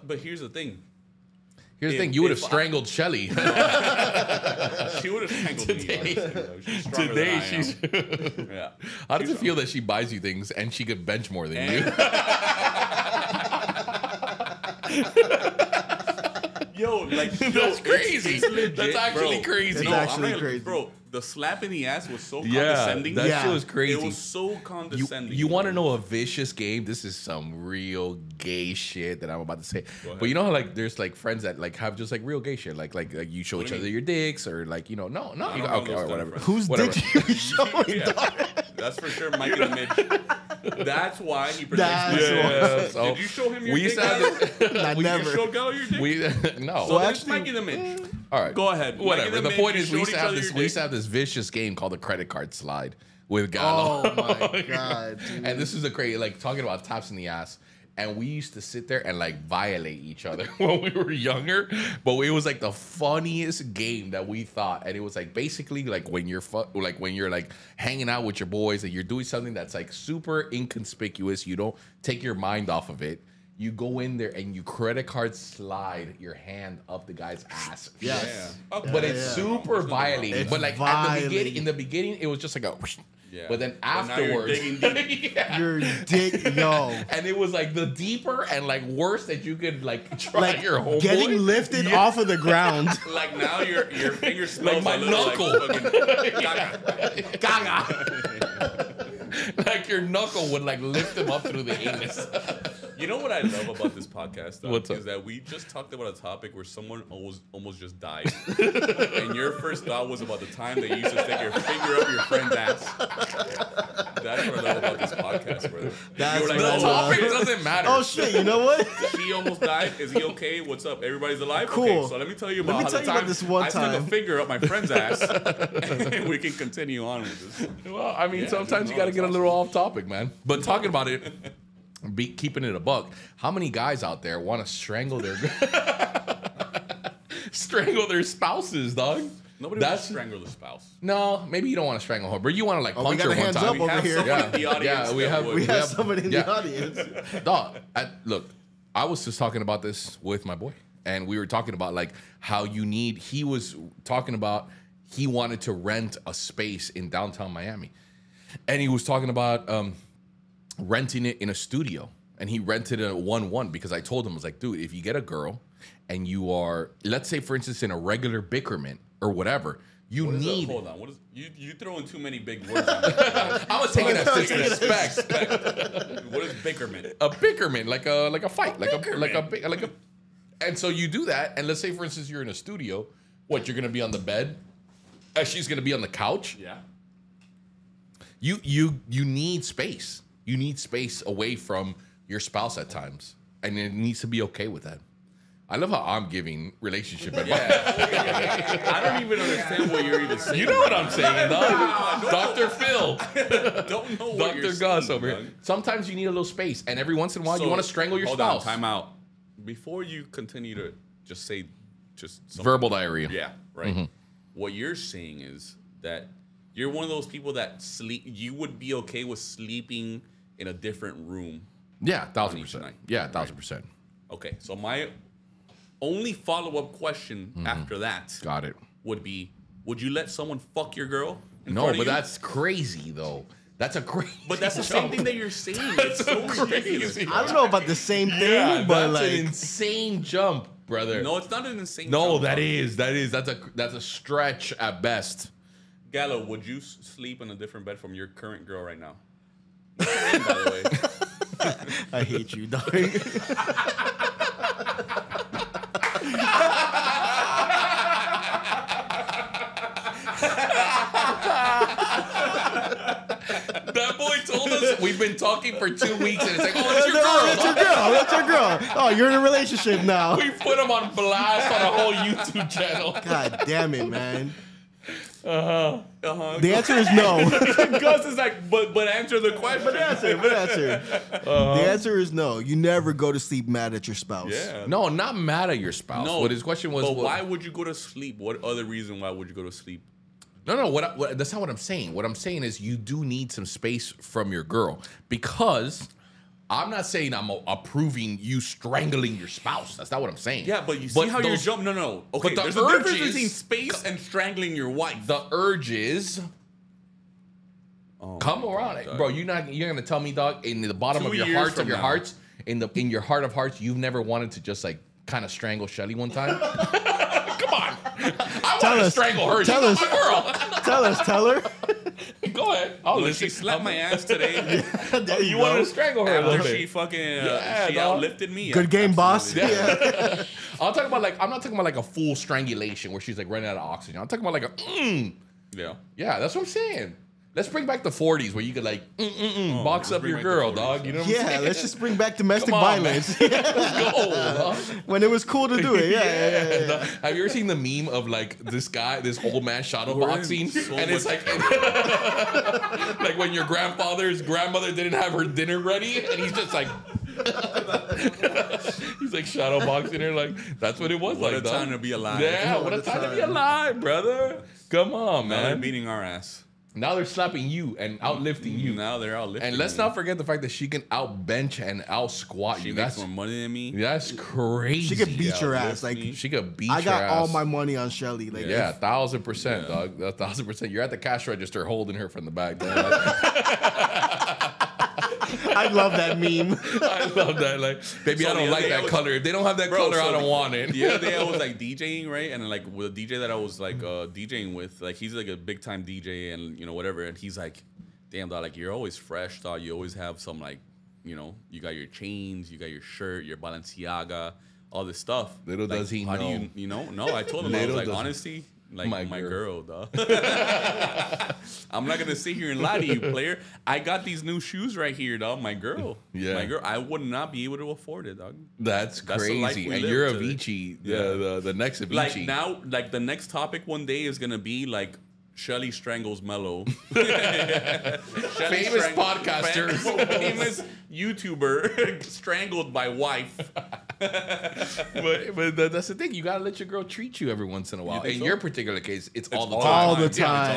Speaker 2: But here's the thing.
Speaker 1: Here's the
Speaker 2: If-
Speaker 1: thing. You would have
Speaker 2: if I-
Speaker 1: strangled Shelly.
Speaker 2: She would have strangled
Speaker 1: Today-
Speaker 2: me. She's stronger
Speaker 1: Today
Speaker 2: than I
Speaker 1: she's.
Speaker 2: am. Yeah.
Speaker 1: How does it feel that she buys you things and she could bench more than you?
Speaker 2: Yo, like
Speaker 1: That's crazy.
Speaker 2: It's legit,
Speaker 1: That's actually
Speaker 2: bro.
Speaker 1: crazy.
Speaker 3: That's
Speaker 2: No,
Speaker 3: actually
Speaker 2: I'm not,
Speaker 3: crazy.
Speaker 2: bro. The slap in the ass was so
Speaker 1: Yeah,
Speaker 2: condescending.
Speaker 1: that
Speaker 3: Yeah.
Speaker 1: shit was crazy.
Speaker 2: It was so condescending.
Speaker 1: You want to know a vicious game? This is some real gay shit that I'm about to say.
Speaker 2: ahead.
Speaker 1: But you know how like there's like friends that like have just like real gay shit, like you show
Speaker 2: What
Speaker 1: each
Speaker 2: do you
Speaker 1: other
Speaker 2: mean?
Speaker 1: your dicks or like you know no
Speaker 2: don't
Speaker 1: okay
Speaker 2: know
Speaker 1: all
Speaker 2: those
Speaker 1: right,
Speaker 2: kind of
Speaker 1: whatever.
Speaker 2: friends.
Speaker 3: Whose
Speaker 1: Whatever.
Speaker 3: dick you showing?
Speaker 2: Yeah, that's for sure. Mike and Mitch. That's why he protects
Speaker 3: That's
Speaker 2: my
Speaker 1: Yeah,
Speaker 2: dick.
Speaker 1: so
Speaker 2: Did you show him your
Speaker 1: we
Speaker 2: dick?
Speaker 1: used to have
Speaker 2: Gallo?
Speaker 3: Not
Speaker 2: We
Speaker 3: never.
Speaker 2: You show Gallo your dick?
Speaker 1: we no.
Speaker 2: So
Speaker 3: Well,
Speaker 2: that's
Speaker 3: actually-
Speaker 2: Mike and the Mitch.
Speaker 1: All right,
Speaker 2: Go ahead. Mike
Speaker 1: Whatever.
Speaker 2: and
Speaker 1: The
Speaker 2: Mitch,
Speaker 1: point
Speaker 2: you
Speaker 1: is we
Speaker 2: showed
Speaker 1: used to
Speaker 2: each
Speaker 1: have
Speaker 2: other
Speaker 1: this
Speaker 2: your
Speaker 1: we used to
Speaker 2: dick.
Speaker 1: have this vicious game called the credit card slide with Gallo.
Speaker 3: Oh my god, dude.
Speaker 1: And this is the crazy, like talking about taps in the ass. And we used to sit there and like violate each other when we were younger. But it was like the funniest game that we thought. And it was like basically like when you're like hanging out with your boys and you're doing something that's like super inconspicuous. You don't take your mind off of it. You go in there and you credit card slide your hand up the guy's ass.
Speaker 3: Yes.
Speaker 2: Yeah. Okay.
Speaker 1: But it's
Speaker 3: Yeah.
Speaker 1: super violating.
Speaker 3: It's
Speaker 1: But like
Speaker 3: violating.
Speaker 1: in the beginning, it was just like a whoosh.
Speaker 2: Yeah.
Speaker 1: But then
Speaker 2: But now you're
Speaker 1: afterwards,
Speaker 2: digging deep.
Speaker 1: yeah.
Speaker 3: Your dick, yo.
Speaker 1: And it was like the deeper and like worse that you could like try
Speaker 3: Like
Speaker 1: your homeboy.
Speaker 3: getting lifted
Speaker 1: Yeah.
Speaker 3: off of the ground.
Speaker 2: Like now your finger smells
Speaker 1: my
Speaker 2: a little
Speaker 1: knuckle.
Speaker 2: Like fucking gaga.
Speaker 1: Like your knuckle would like lift him up through the anus.
Speaker 2: You know what I love about this podcast, though,
Speaker 1: What's up?
Speaker 2: is that we just talked about a topic where someone almost just died, and your first thought was about the time that you used to stick your finger up your friend's ass. That's what I love about this podcast, brother.
Speaker 3: That's
Speaker 2: You were
Speaker 3: what
Speaker 1: The
Speaker 3: I
Speaker 2: oh,
Speaker 3: love.
Speaker 1: topic doesn't matter.
Speaker 3: Oh shit, you know what?
Speaker 2: She almost died. Is he okay? What's up? Everybody's alive?
Speaker 3: Cool.
Speaker 2: Okay, so let me tell you about
Speaker 3: Let me
Speaker 2: how
Speaker 3: tell
Speaker 2: the
Speaker 3: you about
Speaker 2: time
Speaker 3: this one
Speaker 2: I stuck
Speaker 3: time.
Speaker 2: a finger up my friend's ass, and we can continue on with this.
Speaker 1: Well, I mean,
Speaker 2: Yeah,
Speaker 1: sometimes
Speaker 2: no,
Speaker 1: you got to
Speaker 2: it's
Speaker 1: get a little
Speaker 2: awesome.
Speaker 1: off topic, man. But talking about it, keeping it a buck. How many guys out there want to strangle their spouses, dog?
Speaker 2: Nobody wants to strangle the spouse.
Speaker 1: No, maybe you don't want to strangle her, but you want to like
Speaker 3: we
Speaker 1: punch
Speaker 3: got
Speaker 1: her
Speaker 3: the
Speaker 1: one
Speaker 3: hands
Speaker 1: time.
Speaker 3: up
Speaker 2: We
Speaker 3: over
Speaker 2: have
Speaker 3: here.
Speaker 2: someone in the audience.
Speaker 1: Yeah, we
Speaker 2: that
Speaker 1: have-
Speaker 2: would.
Speaker 3: We have
Speaker 1: Yeah.
Speaker 3: somebody in
Speaker 1: Yeah.
Speaker 3: the audience.
Speaker 1: Dog, look, I was just talking about this with my boy, and we were talking about like how he was talking about he wanted to rent a space in downtown Miami, and he was talking about renting it in a studio, and he rented a 1-1 because I told him, I was like, dude, if you get a girl and you are, let's say for instance, in a regular bickerment or whatever, you
Speaker 2: What is
Speaker 1: need.
Speaker 2: hold on. What is you throwing too many big words on me.
Speaker 1: I was taking that disrespect.
Speaker 2: What is bickerment?
Speaker 1: A bickerment, like a fight, like a. And so you do that, and let's say for instance you're in a studio. What, you're gonna be on the bed? She's gonna be on the couch.
Speaker 2: Yeah.
Speaker 1: You need space. You need space away from your spouse at times, and it needs to be okay with that. I love how I'm giving relationship advice.
Speaker 2: Yeah. I don't even understand what you're even saying.
Speaker 1: You know what I'm saying, dog? Dr. Phil,
Speaker 2: Don't know what
Speaker 1: Dr.
Speaker 2: you're
Speaker 1: Gus
Speaker 2: saying,
Speaker 1: over here.
Speaker 2: dog.
Speaker 1: Sometimes you need a little space, and every once in a while you
Speaker 2: So,
Speaker 1: want to strangle your
Speaker 2: hold
Speaker 1: spouse.
Speaker 2: on, time out. Before you continue to just say something.
Speaker 1: Verbal diarrhea.
Speaker 2: Yeah, right. What you're saying is that you're one of those people that sleep. You would be okay with sleeping in a different room.
Speaker 1: Yeah,
Speaker 2: On each
Speaker 1: 1,000%.
Speaker 2: night.
Speaker 1: Yeah, 1,000%.
Speaker 2: Okay, so my only follow-up question after that
Speaker 1: Got it.
Speaker 2: would be: would you let someone fuck your girl? in
Speaker 1: No,
Speaker 2: front of
Speaker 1: but
Speaker 2: you?
Speaker 1: that's crazy though. That's a crazy.
Speaker 2: But that's the same
Speaker 1: jump.
Speaker 2: thing that you're saying.
Speaker 1: That's
Speaker 2: It's so
Speaker 1: crazy.
Speaker 2: ridiculous.
Speaker 3: I don't know about the same thing,
Speaker 1: Yeah,
Speaker 3: but
Speaker 1: that's
Speaker 3: like
Speaker 1: an insane jump, brother.
Speaker 2: No, it's not an insane.
Speaker 1: No,
Speaker 2: jump,
Speaker 1: that
Speaker 2: dog.
Speaker 1: is. That's a stretch at best.
Speaker 2: Gallo, would you sleep in a different bed from your current girl right now? What's her name, by the way?
Speaker 3: I hate you, dog.
Speaker 1: That boy told us we've been talking for 2 weeks, and it's like, oh, it's your
Speaker 3: No,
Speaker 1: girl.
Speaker 3: that's your girl. That's your girl. Oh, you're in a relationship now.
Speaker 1: We put him on blast on a whole YouTube channel.
Speaker 3: God damn it, man. The answer is no.
Speaker 2: Gus is like, but answer the question.
Speaker 3: But answer. The answer is no. You never go to sleep mad at your spouse.
Speaker 2: Yeah.
Speaker 1: No, not mad at your spouse.
Speaker 2: No.
Speaker 1: What his question was,
Speaker 2: but why would you go to sleep? What other reason why would you go to sleep?
Speaker 1: No, what that's not what I'm saying. What I'm saying is you do need some space from your girl, because I'm not saying I'm approving you strangling your spouse. That's not what I'm saying.
Speaker 2: Yeah, but you see how you're jumping. No. Okay,
Speaker 1: but
Speaker 2: there's
Speaker 1: the
Speaker 2: a difference
Speaker 1: urges-
Speaker 2: between space and strangling your wife.
Speaker 1: The urges come around,
Speaker 2: dog.
Speaker 1: bro. You're gonna tell me, dog, in the bottom
Speaker 2: 2
Speaker 1: of your
Speaker 2: years
Speaker 1: hearts
Speaker 2: from
Speaker 1: of your
Speaker 2: now.
Speaker 1: hearts, in your heart of hearts, you've never wanted to just like kind of strangle Shelly one time. Come on, I want to strangle her.
Speaker 3: Tell
Speaker 1: She's
Speaker 3: us.
Speaker 1: my girl.
Speaker 3: Tell her.
Speaker 1: Go ahead. I'll
Speaker 2: Look,
Speaker 1: listen.
Speaker 2: she slapped my ass today.
Speaker 3: There
Speaker 1: You
Speaker 3: go.
Speaker 1: wanted to strangle her a little
Speaker 2: After
Speaker 1: bit.
Speaker 2: she fucking
Speaker 1: Yeah,
Speaker 2: she
Speaker 1: dog.
Speaker 2: outlifted me.
Speaker 3: Good game, boss.
Speaker 2: Absolutely.
Speaker 3: Yeah.
Speaker 1: I'm not talking about like a full strangulation where she's like running out of oxygen. I'm talking about like a
Speaker 2: Yeah.
Speaker 1: Yeah, that's what I'm saying. Let's bring back the 40s where you could like box
Speaker 2: let's
Speaker 1: up
Speaker 2: bring
Speaker 1: your
Speaker 2: back the
Speaker 1: girl,
Speaker 2: 40s.
Speaker 1: dog. You know what I'm
Speaker 3: Yeah,
Speaker 1: saying?
Speaker 3: let's just bring back domestic
Speaker 1: Come on,
Speaker 3: violence.
Speaker 1: Let's go, dog.
Speaker 3: When it was cool to do it. Yeah.
Speaker 1: Have you ever seen the meme of like this old man shadow
Speaker 2: We're in
Speaker 1: boxing,
Speaker 2: so
Speaker 1: and it's
Speaker 2: much-
Speaker 1: like like when your grandfather's grandmother didn't have her dinner ready, and he's just like he's like shadow boxing her. Like that's what it was.
Speaker 2: What
Speaker 1: like,
Speaker 2: a
Speaker 1: dog.
Speaker 2: time to be alive.
Speaker 1: Yeah, what a time to be alive, brother. Come on,
Speaker 2: Now they're
Speaker 1: man.
Speaker 2: beating our ass.
Speaker 1: Now they're slapping you and outlifting you.
Speaker 2: Now they're outlifting
Speaker 1: And let's
Speaker 2: me.
Speaker 1: not forget the fact that she can out bench and out squat
Speaker 2: She
Speaker 1: you.
Speaker 2: makes
Speaker 1: That's
Speaker 2: more money than me.
Speaker 1: that's crazy.
Speaker 3: She could beat your
Speaker 2: outlift
Speaker 3: ass. Like
Speaker 2: me.
Speaker 1: She could beat
Speaker 3: I
Speaker 1: your
Speaker 3: got
Speaker 1: ass.
Speaker 3: all my money on Shelly. Like
Speaker 1: Yeah, 1,000%,
Speaker 2: Yeah.
Speaker 1: dog. 1,000%. You're at the cash register holding her from the back. dog.
Speaker 3: I love that meme.
Speaker 1: I love that. Like, baby,
Speaker 2: So
Speaker 1: I
Speaker 2: the
Speaker 1: don't
Speaker 2: other
Speaker 1: like
Speaker 2: day I
Speaker 1: that
Speaker 2: was-
Speaker 1: color. If they don't have that
Speaker 2: Bro,
Speaker 1: color, I
Speaker 2: so
Speaker 1: don't want it.
Speaker 2: The other day I was like DJing, right? And like with a DJ that I was like DJing with, like he's like a big time DJ and you know whatever. And he's like, damn, dog, like you're always fresh, dog. You always have some like, you know, you got your chains, you got your shirt, your Balenciaga, all this stuff.
Speaker 1: Little
Speaker 2: Like,
Speaker 1: does he
Speaker 2: how
Speaker 1: know.
Speaker 2: do you know? No, I told him I was
Speaker 1: Little
Speaker 2: like,
Speaker 1: does-
Speaker 2: honestly, like
Speaker 1: My
Speaker 2: my
Speaker 1: girl.
Speaker 2: girl, dog. I'm not gonna sit here and lie to you, player. I got these new shoes right here, dog. My girl,
Speaker 1: Yeah.
Speaker 2: my girl. I would not be able to afford it, dog.
Speaker 1: That's
Speaker 2: That's the life
Speaker 1: crazy.
Speaker 2: we
Speaker 1: And
Speaker 2: live
Speaker 1: you're
Speaker 2: today.
Speaker 1: Avicii,
Speaker 2: Yeah.
Speaker 1: the next Avicii.
Speaker 2: Like now, like the next topic one day is gonna be like Shelly strangles Mello.
Speaker 1: Famous podcaster.
Speaker 2: famous YouTuber, strangled by wife.
Speaker 1: but that's the thing. You gotta let your girl treat you every once in a while.
Speaker 2: think
Speaker 1: In
Speaker 2: so?
Speaker 1: your particular case, it's all the
Speaker 2: all
Speaker 1: time.
Speaker 3: All the
Speaker 2: Yeah,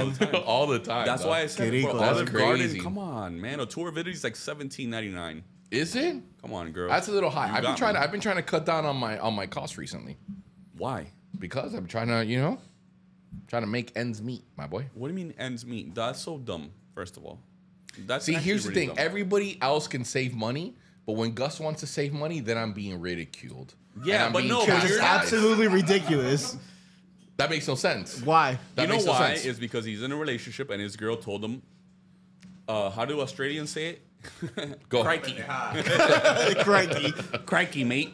Speaker 2: it's
Speaker 3: time.
Speaker 1: all the time.
Speaker 2: That's
Speaker 1: dog.
Speaker 2: why I said,
Speaker 3: Qué
Speaker 2: bro,
Speaker 3: rico.
Speaker 2: Olive
Speaker 1: That's
Speaker 2: Garden.
Speaker 1: crazy.
Speaker 2: Come on, man. A tour video is like $17.99.
Speaker 1: Is it?
Speaker 2: Come on, girl.
Speaker 1: That's a little high.
Speaker 2: You
Speaker 1: I've been
Speaker 2: got
Speaker 1: trying.
Speaker 2: me.
Speaker 1: I've been trying to cut down on my costs recently
Speaker 2: Why?
Speaker 1: because I'm trying to, trying to make ends meet, my boy.
Speaker 2: What do you mean ends meet? That's so dumb. First of all, that's
Speaker 1: See,
Speaker 2: actually
Speaker 1: here's the
Speaker 2: really
Speaker 1: thing.
Speaker 2: dumb.
Speaker 1: Everybody else can save money, but when Gus wants to save money, then I'm being ridiculed.
Speaker 2: Yeah,
Speaker 1: And I'm
Speaker 2: but
Speaker 1: being
Speaker 2: no, but
Speaker 3: Because it's
Speaker 2: you're not-
Speaker 1: chastised.
Speaker 3: absolutely ridiculous.
Speaker 1: That makes no sense.
Speaker 3: Why?
Speaker 1: That
Speaker 2: You know
Speaker 1: makes no
Speaker 2: why?
Speaker 1: sense.
Speaker 2: Is because he's in a relationship and his girl told him, how do Australians say it?
Speaker 1: Go ahead.
Speaker 2: Crikey.
Speaker 3: Crikey.
Speaker 2: Crikey, mate.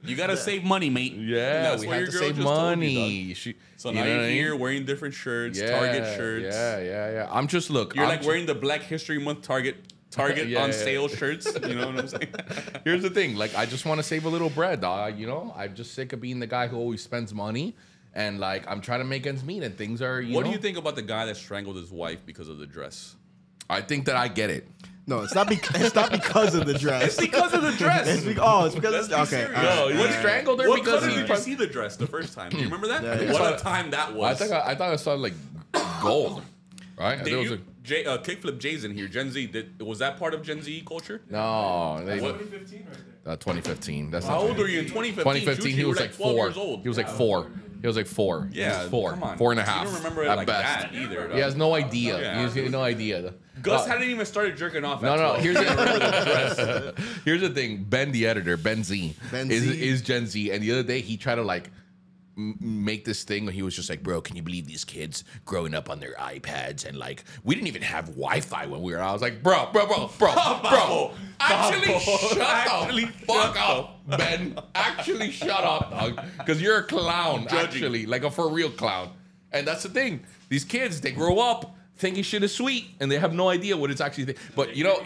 Speaker 2: You gotta save money, mate.
Speaker 1: Yeah,
Speaker 2: That's
Speaker 1: we
Speaker 2: what
Speaker 1: have
Speaker 2: your
Speaker 1: to
Speaker 2: girl
Speaker 1: save
Speaker 2: just told you, dog.
Speaker 1: money.
Speaker 2: So
Speaker 1: You
Speaker 2: now
Speaker 1: know
Speaker 2: you're
Speaker 1: what I mean?
Speaker 2: here wearing different shirts,
Speaker 1: Yeah,
Speaker 2: Target shirts.
Speaker 1: Yeah. I'm just look.
Speaker 2: You're
Speaker 1: I'm
Speaker 2: like
Speaker 1: ju-
Speaker 2: wearing the Black History Month Target
Speaker 1: Yeah,
Speaker 2: on
Speaker 1: yeah.
Speaker 2: sale shirts. You know what I'm saying?
Speaker 1: Here's the thing. Like, I just want to save a little bread, dog. I'm just sick of being the guy who always spends money, and like I'm trying to make ends meet, and things are.
Speaker 2: What do you think about the guy that strangled his wife because of the dress?
Speaker 1: I think that I get it.
Speaker 3: No, it's not because of the dress.
Speaker 2: It's because of the dress.
Speaker 3: It's because
Speaker 2: Let's be
Speaker 3: okay.
Speaker 2: serious.
Speaker 3: all right.
Speaker 1: No, he strangled her
Speaker 2: What
Speaker 1: because
Speaker 2: color
Speaker 1: he.
Speaker 2: did you see the dress the first time? Do you remember that?
Speaker 3: Yeah, yeah.
Speaker 2: What a time that was.
Speaker 1: I thought I saw like gold, right?
Speaker 2: Did
Speaker 1: There was
Speaker 2: you, Kickflip Jay's in here. Gen Z. Was that part of Gen Z culture?
Speaker 1: no, they,
Speaker 2: What?
Speaker 4: 2015 right there.
Speaker 1: 2015. That's
Speaker 2: How
Speaker 1: not
Speaker 2: old were you in 2015?
Speaker 1: 2015.
Speaker 2: Chuchi?
Speaker 1: He
Speaker 2: You
Speaker 1: was
Speaker 2: were
Speaker 1: like
Speaker 2: 12
Speaker 1: 4.
Speaker 2: years old.
Speaker 1: He was like 4. He was like 4. He
Speaker 2: Yeah,
Speaker 1: was 4.
Speaker 2: come on.
Speaker 1: 4 and a
Speaker 2: You
Speaker 1: half.
Speaker 2: don't remember it
Speaker 1: at
Speaker 2: like
Speaker 1: best.
Speaker 2: that either,
Speaker 1: He has no idea.
Speaker 2: Yeah.
Speaker 1: He has no idea.
Speaker 2: Gus hadn't even started jerking off.
Speaker 1: No,
Speaker 2: at
Speaker 1: no.
Speaker 2: 12.
Speaker 1: Here's
Speaker 2: You don't remember the dress.
Speaker 1: the here's the thing. Ben, the editor, Ben Z,
Speaker 3: Ben
Speaker 1: is
Speaker 3: Z.
Speaker 1: is Gen Z, and the other day he tried to like make this thing where he was just like, bro, can you believe these kids growing up on their iPads and like we didn't even have Wi-Fi when we were. I was like, bro, actually shut the fuck up, Ben. Actually shut up, dog, because you're a clown.
Speaker 2: Judging.
Speaker 1: Actually, like a for real clown. And that's the thing. These kids, they grow up thinking shit is sweet, and they have no idea what it's actually. But you know,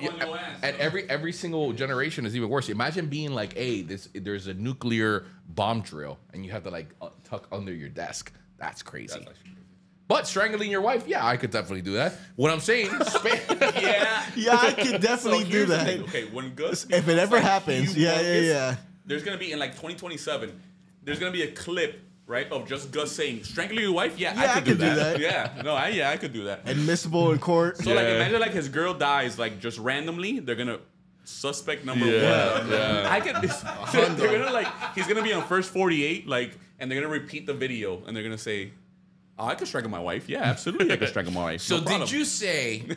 Speaker 1: and every single generation is even worse. Imagine being like, hey, there's a nuclear bomb drill, and you have to like tuck under your desk. That's crazy.
Speaker 2: That's actually crazy.
Speaker 1: But strangling your wife, yeah, I could definitely do that. What I'm saying,
Speaker 2: Yeah.
Speaker 3: Yeah, I could definitely do
Speaker 2: here's the
Speaker 3: that.
Speaker 2: thing. Okay, when Gus
Speaker 3: If it
Speaker 2: becomes,
Speaker 3: ever happens, yeah.
Speaker 2: There's gonna be in like 2027. There's gonna be a clip, right, of just Gus saying, "Strangling your wife." Yeah, I could do that. Yeah, no, I could do that.
Speaker 3: Admissible in court.
Speaker 2: So like, imagine like his girl dies like just randomly. They're gonna suspect number one.
Speaker 1: Yeah.
Speaker 2: I could. They're gonna like he's gonna be on first 48 like, and they're gonna repeat the video and they're gonna say, "Oh, I could strangle my wife. Yeah, absolutely, I could strangle my wife."
Speaker 1: So
Speaker 2: No problem.
Speaker 1: did you say?
Speaker 2: I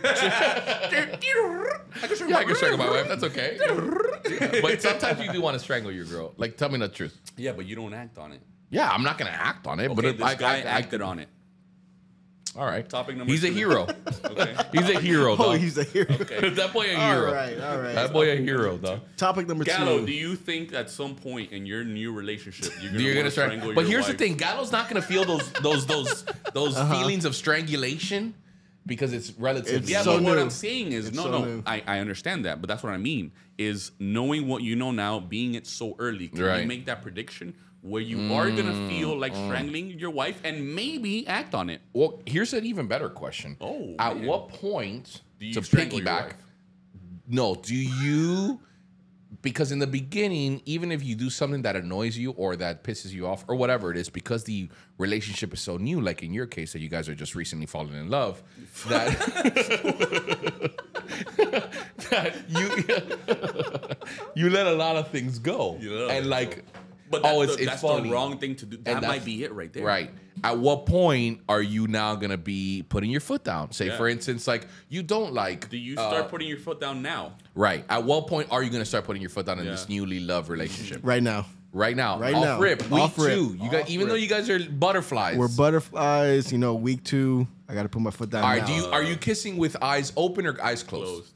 Speaker 2: could strangle
Speaker 1: Yeah, I can strangle my wife. That's okay. But sometimes you do want to strangle your girl. Like, tell me the truth.
Speaker 2: Yeah, but you don't act on it.
Speaker 1: Yeah, I'm not gonna act on it,
Speaker 2: Okay,
Speaker 1: but if
Speaker 2: this guy acted on it.
Speaker 1: All right.
Speaker 2: Topic number
Speaker 1: He's a
Speaker 2: 2.
Speaker 1: hero.
Speaker 2: Okay.
Speaker 1: He's a hero,
Speaker 3: Oh,
Speaker 1: dog.
Speaker 3: he's a hero.
Speaker 2: Okay.
Speaker 1: That boy a
Speaker 3: All
Speaker 1: hero.
Speaker 3: right.
Speaker 1: That boy a hero, dog.
Speaker 3: Topic number
Speaker 2: Gallo,
Speaker 3: 2.
Speaker 2: do you think at some point in your new relationship you're
Speaker 1: You're
Speaker 2: gonna
Speaker 1: gonna
Speaker 2: strangle
Speaker 1: But
Speaker 2: your
Speaker 1: here's
Speaker 2: wife?
Speaker 1: the thing: Gallo's not gonna feel those feelings of strangulation because it's relatively.
Speaker 3: It's
Speaker 2: Yeah,
Speaker 3: so
Speaker 2: but what
Speaker 3: new.
Speaker 2: I'm saying is,
Speaker 3: It's
Speaker 2: no,
Speaker 3: so
Speaker 2: no,
Speaker 3: new.
Speaker 2: I understand that, but that's what I mean is knowing what you know now, being it so early. Can
Speaker 1: Right.
Speaker 2: you make that prediction where you are gonna feel like strangling your wife and maybe act on it?
Speaker 1: Well, here's an even better question.
Speaker 2: Oh,
Speaker 1: At
Speaker 2: man.
Speaker 1: what point
Speaker 2: Do you
Speaker 1: to
Speaker 2: strangle your
Speaker 1: piggyback?
Speaker 2: wife?
Speaker 1: No, do you? Because in the beginning, even if you do something that annoys you or that pisses you off or whatever it is, because the relationship is so new, like in your case that you guys are just recently falling in love, that that you let a lot of things go, and like.
Speaker 2: But
Speaker 1: It's
Speaker 2: that's
Speaker 1: funny.
Speaker 2: the wrong thing to do. That might be it right there.
Speaker 1: Right. At what point are you now gonna be putting your foot down? Say, for instance, like you don't like.
Speaker 2: Do you start putting your foot down now?
Speaker 1: Right. At what point are you gonna start putting your foot down in
Speaker 2: Yeah.
Speaker 1: this newly loved relationship?
Speaker 3: Right now.
Speaker 1: Right now.
Speaker 3: Right
Speaker 1: Off
Speaker 3: now.
Speaker 1: rip. Week
Speaker 3: Off rip.
Speaker 1: 2. You guys, even though you guys are butterflies.
Speaker 3: We're butterflies. Week 2. I got to put my foot down.
Speaker 1: All right.
Speaker 3: now.
Speaker 1: Are you kissing with eyes open or eyes closed?